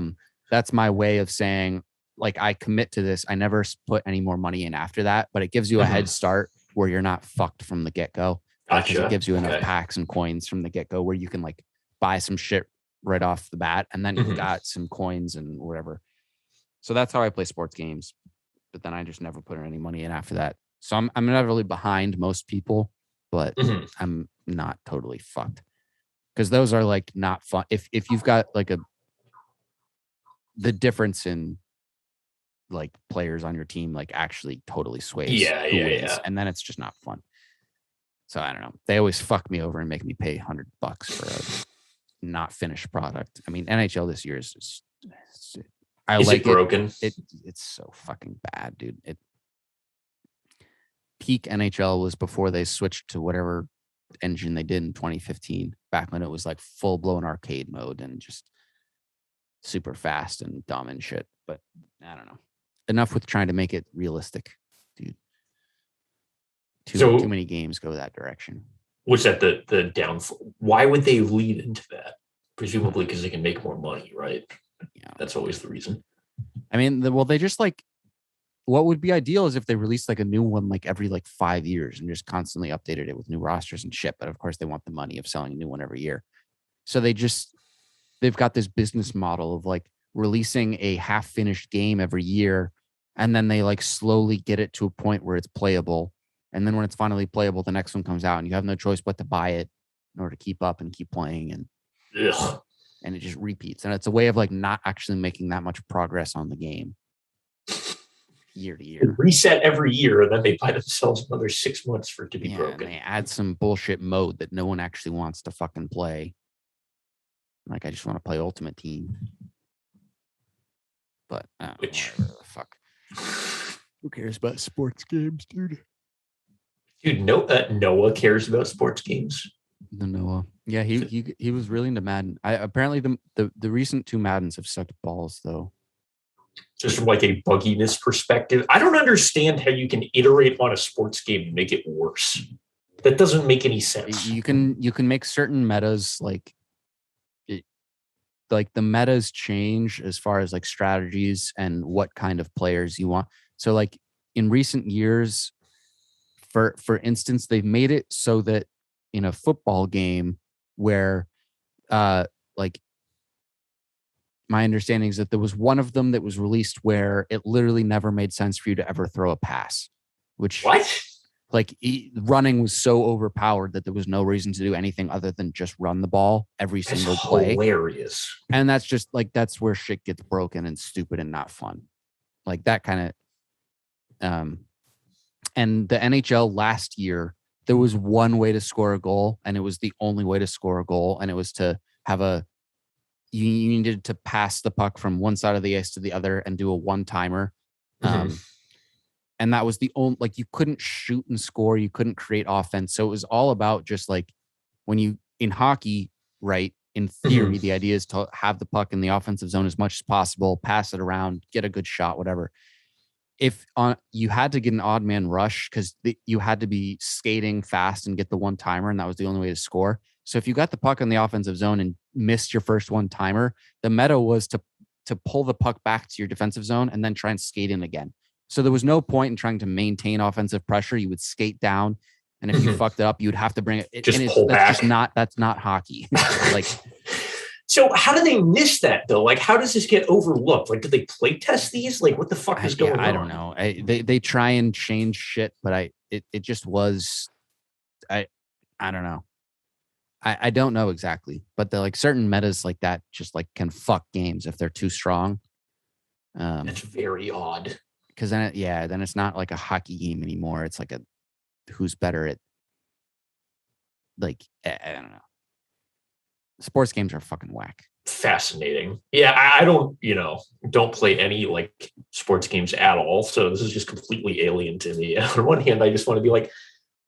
That's my way of saying like I commit to this. I never put any more money in after that, but it gives you a head start where you're not fucked from the get go. Because it gives you enough packs and coins from the get go where you can like buy some shit right off the bat, and then Mhm. you've got some coins and whatever. So that's how I play sports games. But then I just never put any money in after that. So I'm not really behind most people, but Mhm. I'm not totally fucked. Because those are like not fun. If you've got like the difference in like players on your team like actually totally sways Yeah, who yeah, wins, yeah. and then it's just not fun. So I don't know. They always fuck me over and make me pay $100 for a not finished product. I mean, NHL this year is just, I Is like it broken? It's so fucking bad, dude. Peak NHL was before they switched to whatever engine they did in 2015, back when it was like full blown arcade mode and just super fast and dumb and shit. But I don't know. Enough with trying to make it realistic, dude. Too So many games go that direction. was that the downfall? Why would they lead into that? Presumably because they can make more money, right? Yeah. That's always the reason. I mean, well, they just like, what would be ideal is if they released like a new one like every like 5 years and just constantly updated it with new rosters and shit. But of course, they want the money of selling a new one every year. So they've got this business model of like releasing a half finished game every year. And then they like slowly get it to a point where it's playable. And then when it's finally playable, the next one comes out and you have no choice but to buy it in order to keep up and keep playing. Ugh. And it just repeats. And it's a way of like not actually making that much progress on the game year to They year. reset every year, and then they buy themselves another 6 months for it to be broken. And they add some bullshit mode that no one actually wants to fucking play. Like, I just want to play Ultimate Team. But Which, whatever the fuck. Who cares about sports games, dude? dude, Noah cares about sports games. The Noah. Yeah, he was really into Madden. Apparently the recent 2 Maddens have sucked balls though. Just from like a bugginess perspective, I don't understand how you can iterate on a sports game and make it worse. That doesn't make any sense. You can make certain metas like the metas change as far as like strategies and what kind of players you want. So like in recent years, for instance, they've made it so that in a football game where like my understanding is that there was one of them that was released where it literally never made sense for you to ever throw a pass, which What? like running was so overpowered that there was no reason to do anything other than just run the ball every That's single play. hilarious. And that's just like, that's where shit gets broken and stupid and not fun. Like that kind of, and the NHL last year, there was one way to score a goal, and it was the only way to score a goal. And it was to have you needed to pass the puck from one side of the ice to the other and do a one-timer. Mhm. And that was the only, like, you couldn't shoot and score. You couldn't create offense. So it was all about just like when you in hockey, right? In theory, the idea is to have the puck in the offensive zone as much as possible, pass it around, get a good shot, whatever. If you had to get an odd man rush because you had to be skating fast and get the one timer, and that was the only way to score. So if you got the puck in the offensive zone and missed your first one timer, the meta was to pull the puck back to your defensive zone and then try and skate in again. So there was no point in trying to maintain offensive pressure. You would skate down, and if you fucked it up, you'd have to bring it. Just and pull back. That's not hockey. Like, so how do they miss that though? Like, how does this get overlooked? Like, do they play test these? Like, what the fuck is going on? I don't know. They try and change shit, but it just was. I don't know. I don't know exactly, but the like certain metas like that just like can fuck games if they're too strong. That's very odd. Because then it's not like a hockey game anymore. It's like a who's better at, like, I don't know. Sports games are fucking whack. Fascinating. Yeah, I don't play any like sports games at all. So this is just completely alien to me. On one hand, I just want to be like,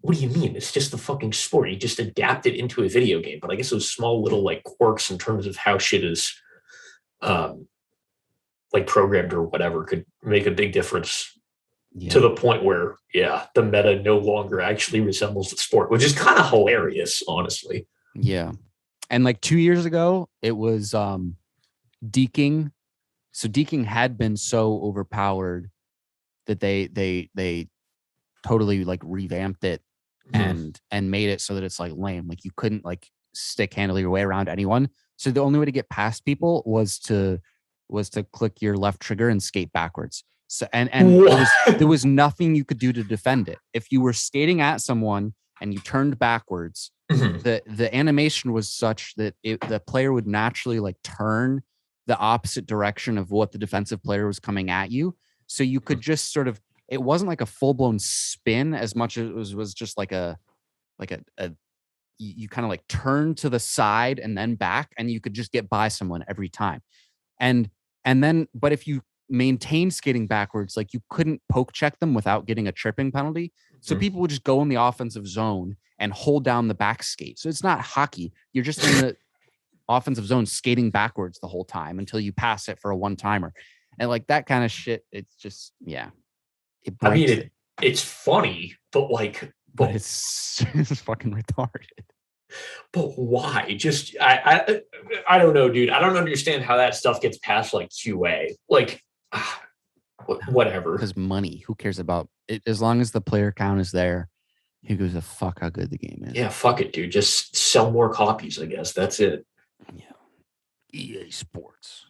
what do you mean? It's just the fucking sport. You just adapt it into a video game. But I guess those small little like quirks in terms of how shit is like programmed or whatever could make a big difference to the point where, the meta no longer actually resembles the sport, which is kind of hilarious, honestly. Yeah. And like 2 years ago, it was deking. So deking had been so overpowered that they totally like revamped it and made it so that it's like lame. Like you couldn't like stick handle your way around anyone. So the only way to get past people was to click your left trigger and skate backwards. So there was nothing you could do to defend it. If you were skating at someone and you turned backwards, the animation was such that the player would naturally like turn the opposite direction of what the defensive player was coming at you. So you could just sort of, it wasn't like a full-blown spin as much as it was just like a you kind of like turn to the side and then back, and you could just get by someone every time. And then, but if you maintained skating backwards, like you couldn't poke check them without getting a tripping penalty. So people would just go in the offensive zone and hold down the back skate. So it's not hockey. You're just in the offensive zone skating backwards the whole time until you pass it for a one-timer. And like that kind of shit, it's just, yeah. I mean, it's funny, but like, but it's fucking retarded. But why? Just I don't know, dude. I don't understand how that stuff gets past like QA. Like, whatever. Because money. Who cares about it? As long as the player count is there, who gives a fuck how good the game is? Yeah, fuck it, dude. Just sell more copies, I guess. That's it. Yeah. EA Sports.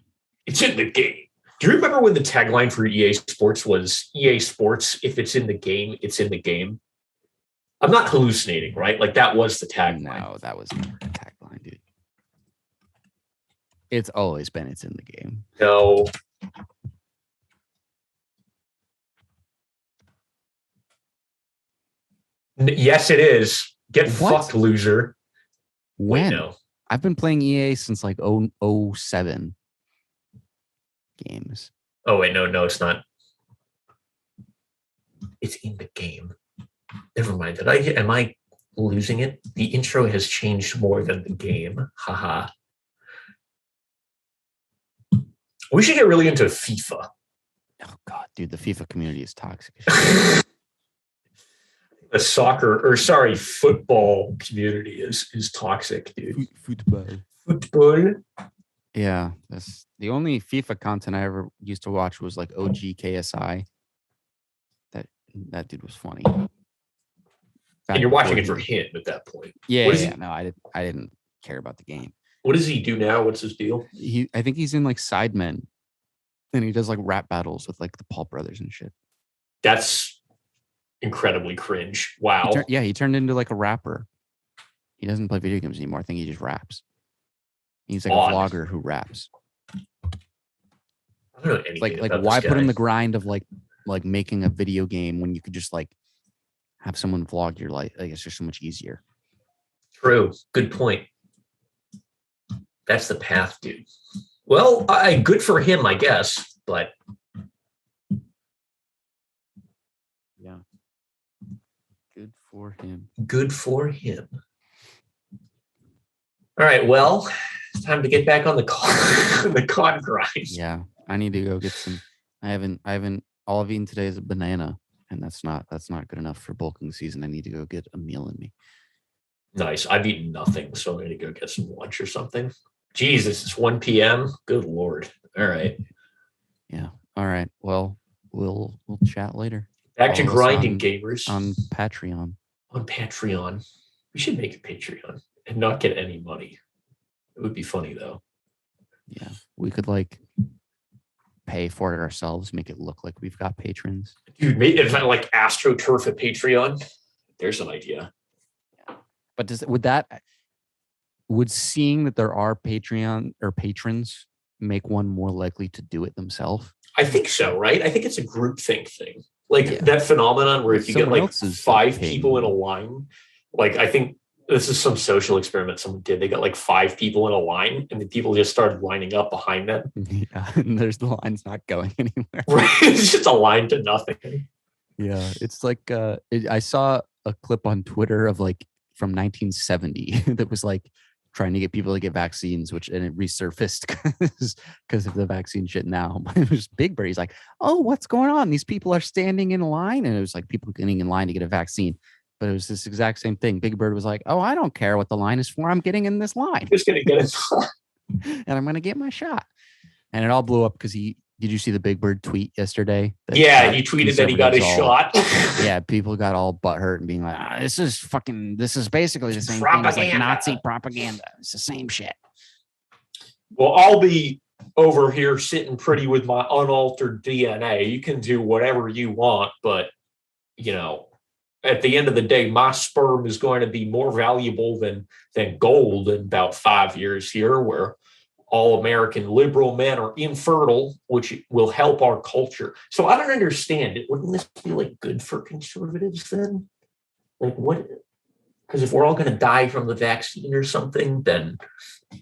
It's in the game. Do you remember when the tagline for EA Sports was EA Sports, if it's in the game, it's in the game? I'm not hallucinating, right? Like that was the tagline. No, that was never a tagline, dude. It's always been it's in the game. No. Yes, it is. Get fucked, loser. When? Wait, no. I've been playing EA since like 07 games. Oh, wait, no, it's not. It's in the game. Never mind. Am I losing it? The intro has changed more than the game. Haha. We should get really into FIFA. Oh god, dude, the FIFA community is toxic. The football community is toxic, dude. Football. Yeah, that's the only FIFA content I ever used to watch was like OG KSI. That dude was funny. And you're watching it for him at that point. Yeah, no, I didn't care about the game. What does he do now? What's his deal? I think he's in like Sidemen, and he does like rap battles with like the Paul brothers and shit. That's incredibly cringe. Wow. He turned into like a rapper. He doesn't play video games anymore. I think he just raps. He's like a vlogger who raps. I don't know anything like why put in the grind of like making a video game when you could just like have someone vlog your life? Like it's just so much easier. True. Good point. That's the path, dude. Well, good for him, I guess, but yeah. Good for him. Good for him. All right, well, it's time to get back on the COD grind. Yeah, I need to go get some. I haven't. All I've eaten today is a banana, and that's not good enough for bulking season. I need to go get a meal in me. Nice. I've eaten nothing, so I'm going to go get some lunch or something. Jesus, it's 1 p.m. Good Lord. All right. Yeah. All right. Well, we'll chat later. Back to grinding, gamers. On Patreon. On Patreon. We should make a Patreon and not get any money. It would be funny, though. Yeah. We could like pay for it ourselves, make it look like we've got patrons. Dude, if I like AstroTurf at Patreon, there's an idea. But would seeing that there are Patreon or patrons make one more likely to do it themselves? I think so, right? I think it's a groupthink thing. Like that phenomenon where if you get like 5 people in a line, like I think this is some social experiment someone did. They got like 5 people in a line and the people just started lining up behind them. Yeah, and the line's not going anywhere. Right. It's just a line to nothing. Yeah, it's like I saw a clip on Twitter of like from 1970 that was like trying to get people to get vaccines, and it resurfaced because of the vaccine shit now. It was Big Bird. He's like, oh, what's going on? These people are standing in line. And it was like people getting in line to get a vaccine. But it was this exact same thing. Big Bird was like, oh, I don't care what the line is for. I'm getting in this line. Just going to get it. And I'm going to get my shot. And it all blew up because did you see the Big Bird tweet yesterday? Yeah, he tweeted that he got his shot. Yeah, people got all butthurt and being like, this is basically the same thing as like Nazi propaganda. It's the same shit. Well, I'll be over here sitting pretty with my unaltered DNA. You can do whatever you want, but you know, at the end of the day, my sperm is going to be more valuable than gold in about 5 years here, where all American liberal men are infertile, which will help our culture. So I don't understand it. Wouldn't this be like good for conservatives then? Like what? Because if we're all going to die from the vaccine or something, then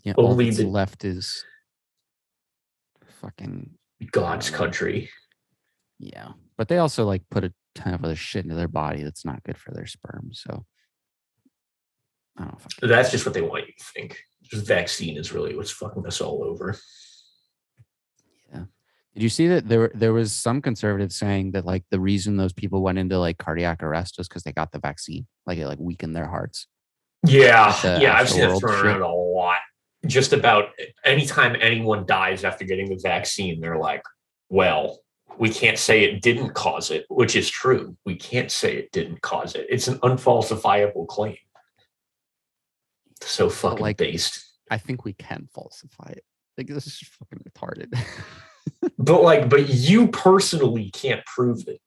Yeah, all only that's the left is fucking God's country. Yeah, but they also like put a ton of other shit into their body that's not good for their sperm. So I don't fucking. That's just what they want you to think. This vaccine is really what's fucking us all over. Yeah. Did you see that there was some conservatives saying that like the reason those people went into like cardiac arrest was because they got the vaccine, like it like weakened their hearts. Yeah, The yeah, I've seen that Astroworld thrown shit. around a lot. Just about anytime anyone dies after getting the vaccine, they're like, well, we can't say it didn't cause it, which is true. We can't say it didn't cause it. It's an unfalsifiable claim. So fucking like, based. I think we can falsify it. Like this is fucking retarded. But you personally can't prove it.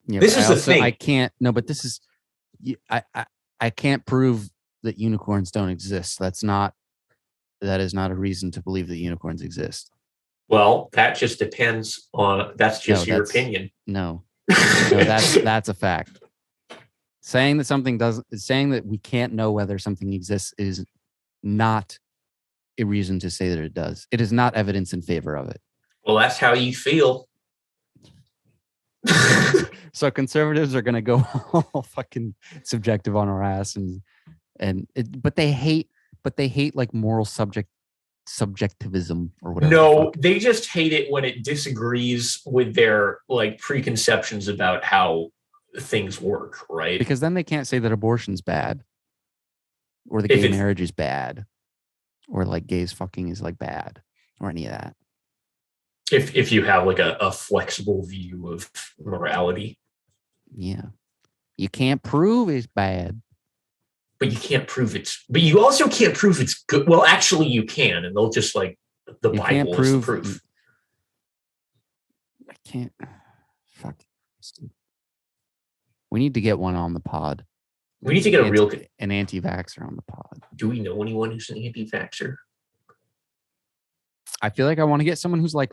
Yeah, This but is the thing. I can't. No, but this is. I can't prove that unicorns don't exist. That is not a reason to believe that unicorns exist. Well, that just depends on. That's just your opinion. No, that's a fact. Saying that we can't know whether something exists is not a reason to say that it does. It is not evidence in favor of it. Well, that's how you feel. So conservatives are going to go all fucking subjective on our ass but they hate like moral subjectivism or whatever. No, they just hate it when it disagrees with their like preconceptions about how things work, right? Because then they can't say that abortion's bad or the gay marriage is bad or like gays fucking is like bad or any of that. If you have like a flexible view of morality. Yeah. You can't prove it's bad. But you also can't prove it's good. Well, actually you can, and they'll just like the Bible is the proof. I can't. Fuck. We need to get one on the pod. We need to get an anti-vaxxer on the pod. Do we know anyone who's an anti-vaxxer? I feel like I want to get someone who's like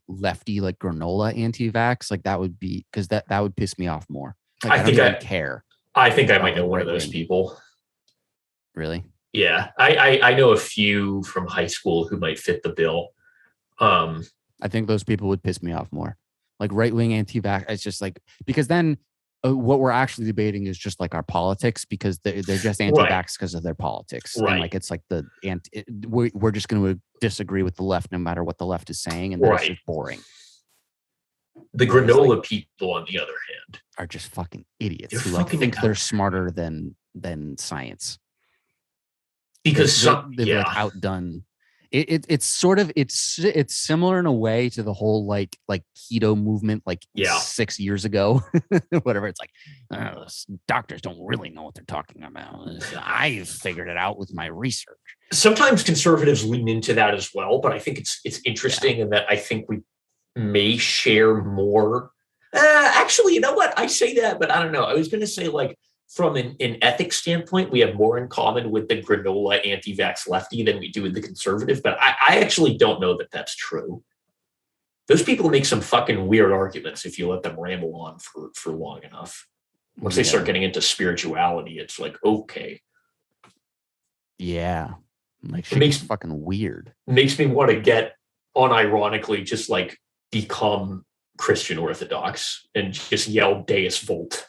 lefty, like granola anti-vax. Like that would be because that would piss me off more. Like, I don't even care. I think I might know one of those people. Really? Yeah, I know a few from high school who might fit the bill. I think those people would piss me off more. Like right-wing anti-vax. It's just like because then what we're actually debating is just like our politics because they're just anti-vax because of their politics. Right. And like it's like we're just going to disagree with the left no matter what the left is saying, and that's just boring. The granola people, on the other hand, are just fucking idiots who like think they're smarter than science. Because they've like outdone. It's sort of it's similar in a way to the whole like keto movement 6 years ago. Whatever. It's like doctors don't really know what they're talking about. I've figured it out with my research. Sometimes conservatives lean into that as well, but I think it's interesting in that I think we may share more. Actually, you know what? I say that, but I don't know. I was going to say like from an ethics standpoint, we have more in common with the granola anti-vax lefty than we do with the conservative, but I actually don't know that that's true. Those people make some fucking weird arguments if you let them ramble on for long enough. Once they start getting into spirituality, it's like, okay. Yeah. Like shit makes fucking weird. Makes me want to get unironically just like become Christian Orthodox and just yell Deus Volt.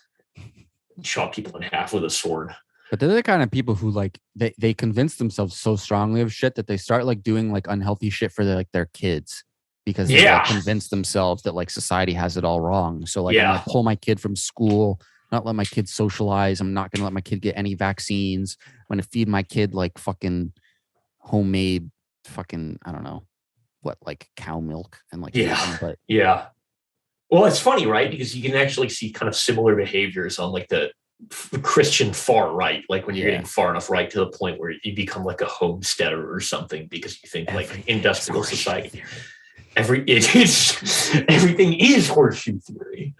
Chop people in half with a sword. But they're the kind of people who like they convince themselves so strongly of shit that they start like doing like unhealthy shit for their kids because they like, convince themselves that like society has it all wrong. So like I'm gonna pull my kid from school, not let my kid socialize. I'm not gonna let my kid get any vaccines. I'm gonna feed my kid like fucking homemade fucking I don't know what like cow milk and like Well, it's funny, right? Because you can actually see kind of similar behaviors on like the Christian far right, like when you're Yeah. getting far enough right to the point where you become like a homesteader or something because you think like Everything industrial is horseshoe society. theory. Everything is horseshoe theory.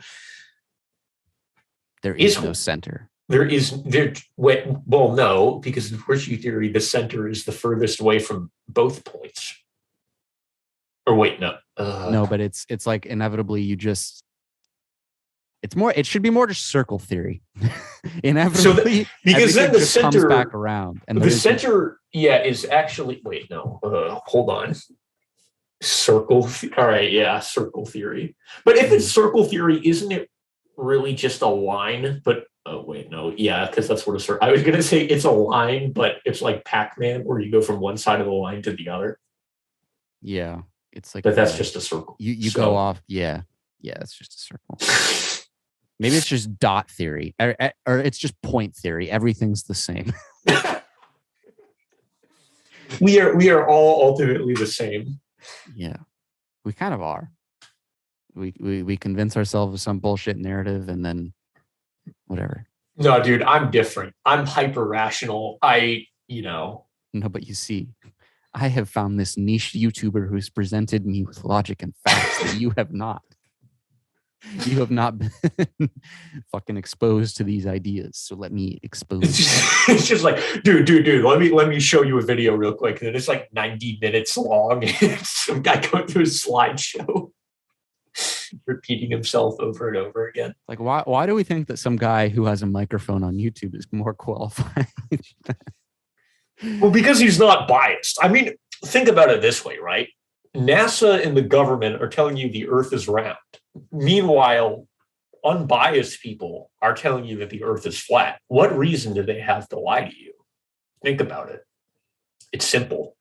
There is no center. Well, no, because in horseshoe theory, the center is the furthest away from both points. Or wait, no. No, but it's like inevitably you just. It should be more just circle theory. Inevitably, because then the just center comes back around, and the center, is actually wait, no, hold on. All right, yeah, circle theory. But if it's circle theory, isn't it really just a line? But wait, no, yeah, because that's what a circle. I was gonna say it's a line, but it's like Pac-Man, where you go from one side of the line to the other. Yeah, it's like. But that's just a circle. You go off. Yeah, it's just a circle. Maybe it's just dot theory, or it's just point theory. Everything's the same. We are all ultimately the same. Yeah, we kind of are. We convince ourselves of some bullshit narrative, and then whatever. No, dude, I'm different. I'm hyper rational. No, but you see, I have found this niche YouTuber who's presented me with logic and facts that you have not. You have not been fucking exposed to these ideas, so let me expose. It's just like, dude. Let me show you a video real quick. And it's like 90 minutes long. Some guy going through a slideshow, repeating himself over and over again. Like, why do we think that some guy who has a microphone on YouTube is more qualified? Well, because he's not biased. I mean, think about it this way, right? NASA and the government are telling you the Earth is round. Meanwhile, unbiased people are telling you that the Earth is flat. What reason do they have to lie to you? Think about it. It's simple.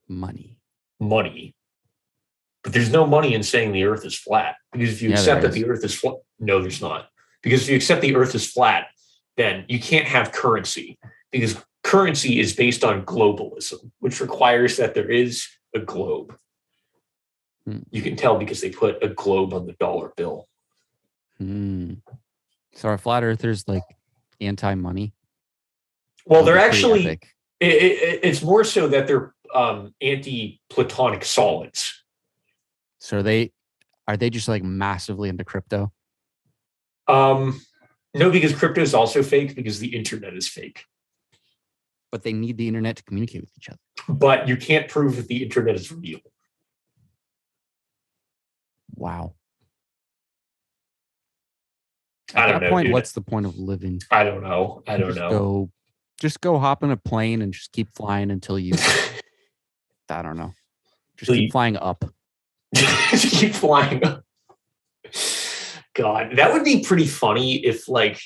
Money. But there's no money in saying the Earth is flat. Because if you accept that the Earth is flat, no, there's not. Because if you accept the Earth is flat, then you can't have currency. Because currency is based on globalism, which requires that there is a globe. You can tell because they put a globe on the dollar bill. So are flat earthers like anti-money? Well, they're actually, it's more so that they're anti-platonic solids. So are they just like massively into crypto? No, because crypto is also fake because the internet is fake. But they need the internet to communicate with each other. But you can't prove that the internet is real. Wow. At that point, what's the point of living? I don't know. Just go hop in a plane and just keep flying until you. I don't know. Just keep flying up. Just keep flying up. God, that would be pretty funny if like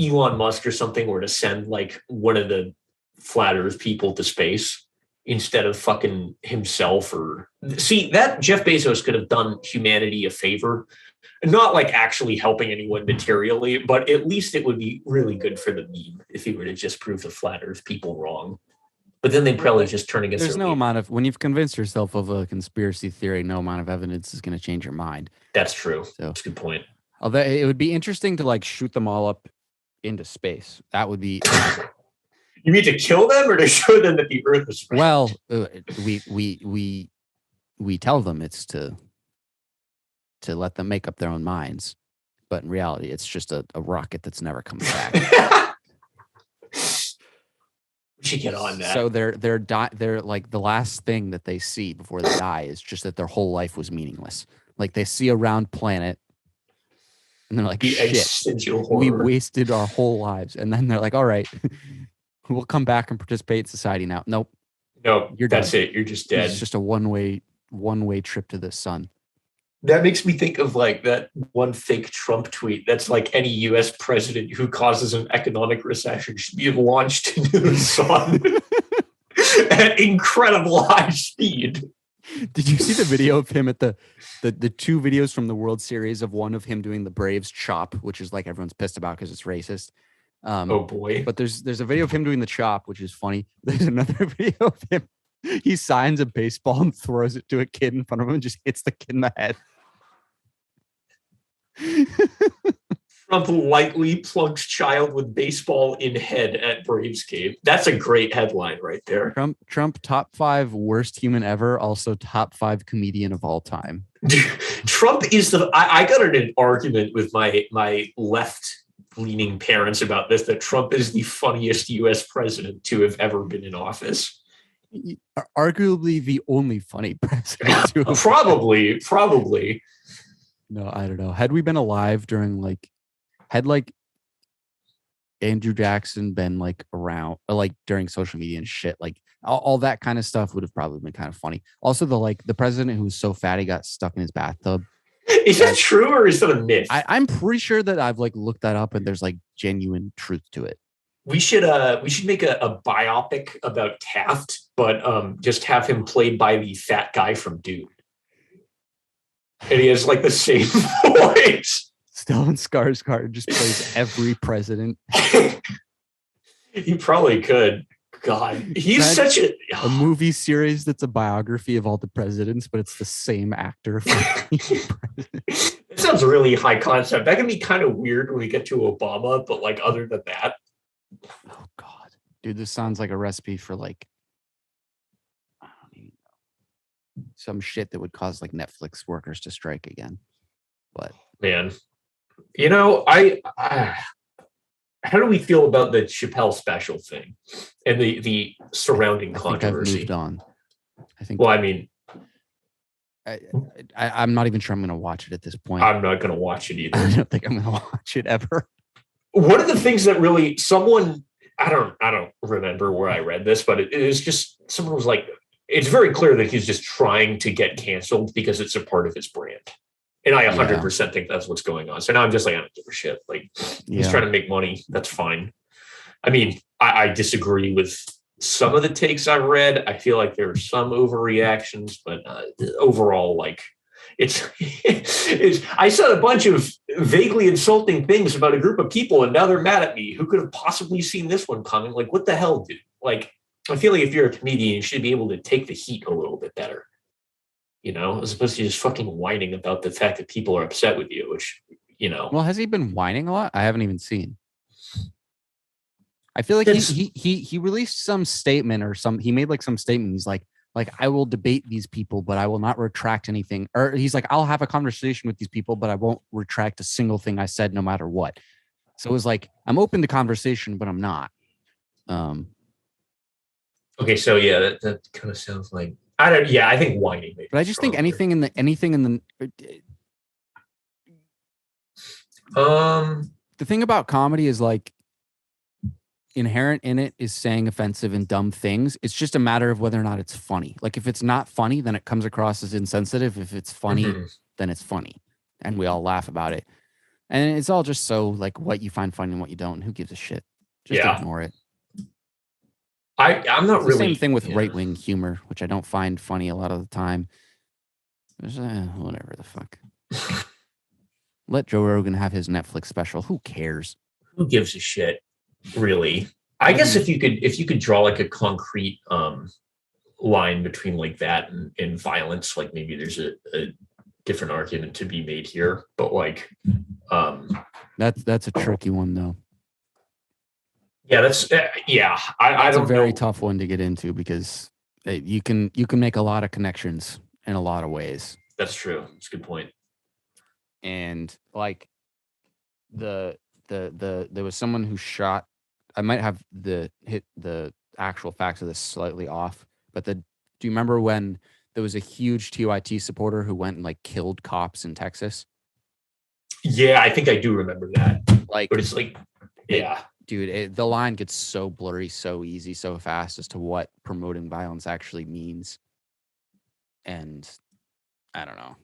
Elon Musk or something were to send like one of the flat Earth people to space instead of fucking himself. Or see, that Jeff Bezos could have done humanity a favor, not like actually helping anyone materially, but at least it would be really good for the meme if he were to just prove the flat Earth people wrong. But then they'd probably just turn against. There's no amount of, when you've convinced yourself of a conspiracy theory, no amount of evidence is going to change your mind. That's true. So, that's a good point. Although it would be interesting to like shoot them all up into space. That would be. You mean to kill them or to show them that the Earth is round? Well, we tell them it's to let them make up their own minds, but in reality, it's just a rocket that's never coming back. We should get on that. So they're like the last thing that they see before they die is just that their whole life was meaningless. Like they see a round planet. And they're like, shit, we wasted our whole lives. And then they're like, all right, we'll come back and participate in society now. Nope. That's done. It. You're just dead. It's just a one-way trip to the sun. That makes me think of like that one fake Trump tweet. That's like any U.S. president who causes an economic recession should be launched into the sun at incredible high speed. Did you see the video of him at the two videos from the World Series of one of him doing the Braves chop, which is like everyone's pissed about because it's racist. Oh boy! But there's a video of him doing the chop, which is funny. There's another video of him. He signs a baseball and throws it to a kid in front of him and just hits the kid in the head. Trump lightly plugs child with baseball in head at Braves game. That's a great headline right there. Trump top 5 worst human ever, also top 5 comedian of all time. Trump is the. I got in an argument with my left leaning parents about this, that Trump is the funniest US president to have ever been in office. Arguably the only funny president to have Probably. No, I don't know. Had we been alive during had Andrew Jackson been around, during social media and shit, all that kind of stuff would have probably been kind of funny. Also, the president who was so fat he got stuck in his bathtub. Is that true or is that a myth? I'm pretty sure that I've looked that up and there's genuine truth to it. We should make a biopic about Taft, but just have him played by the fat guy from Dune. And he has the same voice. Stellan Skarsgård just plays every president. He probably could. God, he's such a movie series that's a biography of all the presidents, but it's the same actor. It sounds really high concept. That can be kind of weird when we get to Obama, but other than that, oh God, dude, this sounds like a recipe for I don't even know, some shit that would cause Netflix workers to strike again. But man, how do we feel about the Chappelle special thing and the surrounding controversy? I've moved on. I think. Well, I mean, I'm not even sure I'm going to watch it at this point. I'm not going to watch it either. I don't think I'm going to watch it ever. One of the things that really I don't remember where I read this, but it is just someone was like, it's very clear that he's just trying to get canceled because it's a part of his brand. And I 100% think that's what's going on. So now I'm just I don't give a shit. He's trying to make money. That's fine. I mean, I disagree with some of the takes I read. I feel like there are some overreactions, but overall, it's I said a bunch of vaguely insulting things about a group of people, and now they're mad at me. Who could have possibly seen this one coming? What the hell, dude? I feel like if you're a comedian, you should be able to take the heat a little bit better. As opposed to just fucking whining about the fact that people are upset with you, which, Well, has he been whining a lot? I haven't even seen. I feel like he released some statement he made some statement. He's like, I will debate these people, but I will not retract anything. Or he's like, I'll have a conversation with these people, but I won't retract a single thing I said, no matter what. So it was I'm open to conversation, but I'm not. Okay, so yeah, that kind of sounds like I think whining. But I just think anything in the the thing about comedy is inherent in it is saying offensive and dumb things. It's just a matter of whether or not it's funny. If it's not funny, then it comes across as insensitive. If it's funny, then it's funny, and we all laugh about it. And it's all just so what you find funny and what you don't. Who gives a shit? Just ignore it. I'm not it's really the same thing with right-wing humor, which I don't find funny a lot of the time. Whatever the fuck. Let Joe Rogan have his Netflix special. Who cares? Who gives a shit? Really? I guess if you could draw a concrete line between that and violence, like maybe there's a different argument to be made here. But like, that's a tricky one though. Yeah, that's yeah. I don't. It's a very tough one to get into because you can make a lot of connections in a lot of ways. That's true. That's a good point. And like there was someone who shot. I might have the actual facts of this slightly off, but do you remember when there was a huge TYT supporter who went and like killed cops in Texas? Yeah, I think I do remember that. Like, but it's like, yeah, dude, the line gets so blurry, so easy, so fast as to what promoting violence actually means. And I don't know.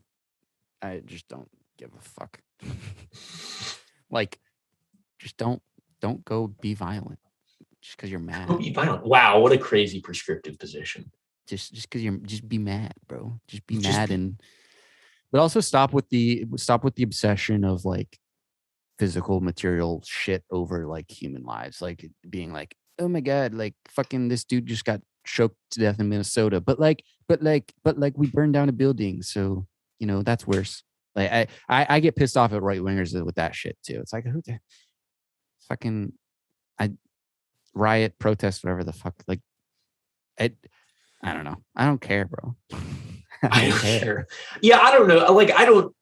I just don't give a fuck. Like, just don't go be violent just because you're mad. Go be violent. Wow, what a crazy prescriptive position. Just because just be mad, bro. Just be mad but also stop with the obsession of like physical material shit over like human lives, like being like, oh my god, like fucking this dude just got choked to death in Minnesota, but we burned down a building, so you know that's worse. Like I get pissed off at right wingers with that shit too. It's like who the fucking I riot, protest, whatever the fuck. Like I don't know. I don't care, bro. I don't care. Yeah, I don't know. Like I don't.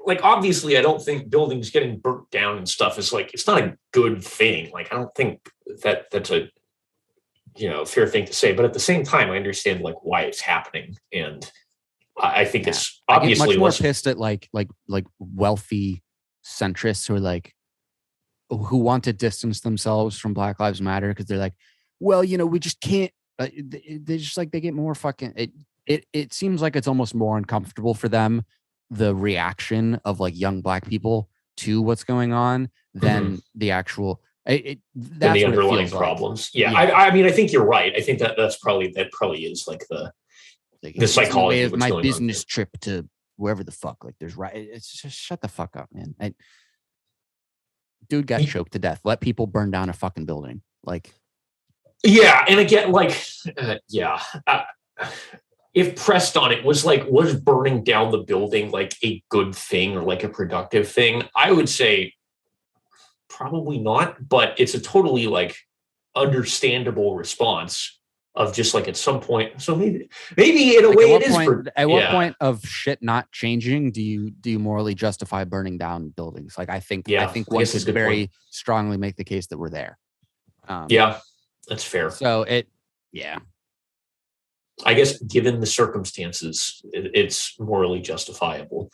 Like obviously, I don't think buildings getting burnt down and stuff is like it's not a good thing. Like I don't think that's a fair thing to say. But at the same time, I understand like why it's happening, and I think it's obviously I get much more pissed at like wealthy centrists who are like who want to distance themselves from Black Lives Matter because they're like, well, we just can't. They just like they get more fucking. It seems like it's almost more uncomfortable for them, the reaction of like young Black people to what's going on than the actual. That's the underlying problems. Like. Yeah. I mean, I think you're right. I think that probably is like the psychology of my business trip to wherever the fuck. Like there's right. It's just shut the fuck up, man. Dude got choked to death. Let people burn down a fucking building. Like, yeah. And again, like, if pressed on it, was burning down the building like a good thing or like a productive thing? I would say probably not, but it's a totally like understandable response of just like at some point. So maybe in a way it is. At what point of shit not changing do you morally justify burning down buildings? Like I think one could very strongly make the case that we're there. Yeah, that's fair. So I guess given the circumstances, it's morally justifiable.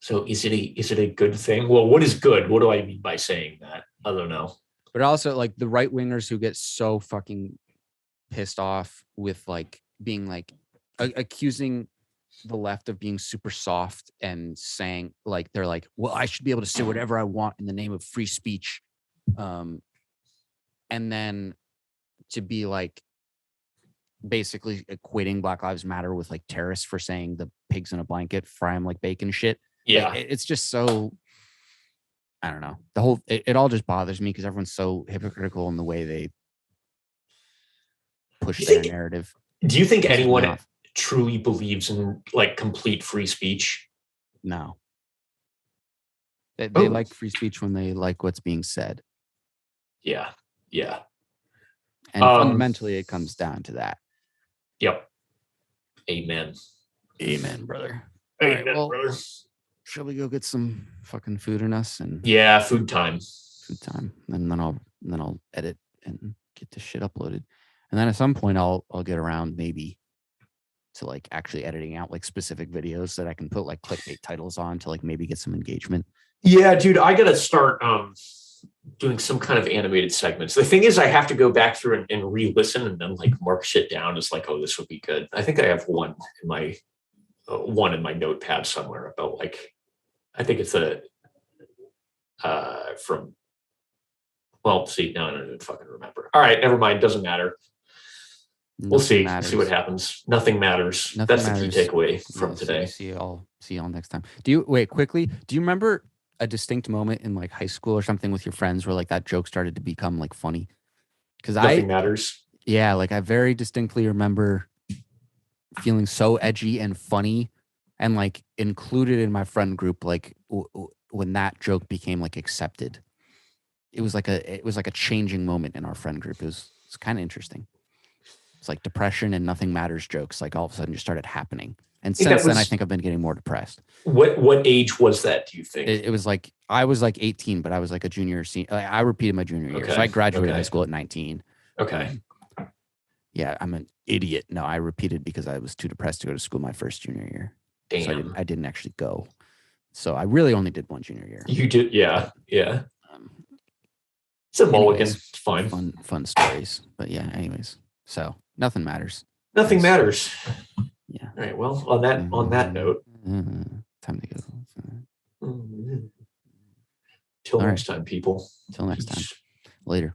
So is it a good thing? Well, what is good? What do I mean by saying that? I don't know. But also like the right wingers who get so fucking pissed off with like being like accusing the left of being super soft and saying like they're like, well, I should be able to say whatever I want in the name of free speech. And then to be like basically equating Black Lives Matter with like terrorists for saying the pigs in a blanket, fry them like bacon shit. Yeah. Like, it's just so, I don't know. The whole, it all just bothers me because everyone's so hypocritical in the way they push their narrative. Do you think anyone truly believes in like complete free speech? No. They like free speech when they like what's being said. Yeah. Yeah. And fundamentally, it comes down to that. Yep. Amen. Amen, brother. Amen, brother. Shall we go get some fucking food in us? And yeah, food time. And then I'll edit and get this shit uploaded. And then at some point I'll get around maybe to like actually editing out like specific videos that I can put like clickbait titles on to like maybe get some engagement. Yeah, dude, I gotta start doing some kind of animated segments. The thing is I have to go back through and re-listen and then like mark shit down as like, oh, this would be good. I think I have one in my notepad somewhere about like, I think it's from, well, see, no, I don't even fucking remember. All right, never mind. Doesn't matter. We'll see. See what happens. Nothing matters. That's the key takeaway from today. See y'all next time. Do you remember a distinct moment in like high school or something with your friends where like that joke started to become like funny? Because nothing matters. Yeah, like I very distinctly remember feeling so edgy and funny and like included in my friend group like when that joke became like accepted. It was like a changing moment in our friend group. It's kind of interesting. It's like depression and nothing matters jokes like all of a sudden just started happening. And since then I think I've been getting more depressed. What age was that, do you think? It was like I was like 18, but I was like a junior senior. I repeated my junior year. So I graduated high school at 19. Okay. Yeah, I'm an idiot. No, I repeated because I was too depressed to go to school my first junior year. Damn. So I didn't actually go. So I really only did one junior year. You did, yeah. It's a mulligan. It's fine. Fun stories. But yeah, anyways. So nothing matters. Nothing matters. Yeah. All right. Well, on that note, time to go. Till next time, people. Till next time. Later.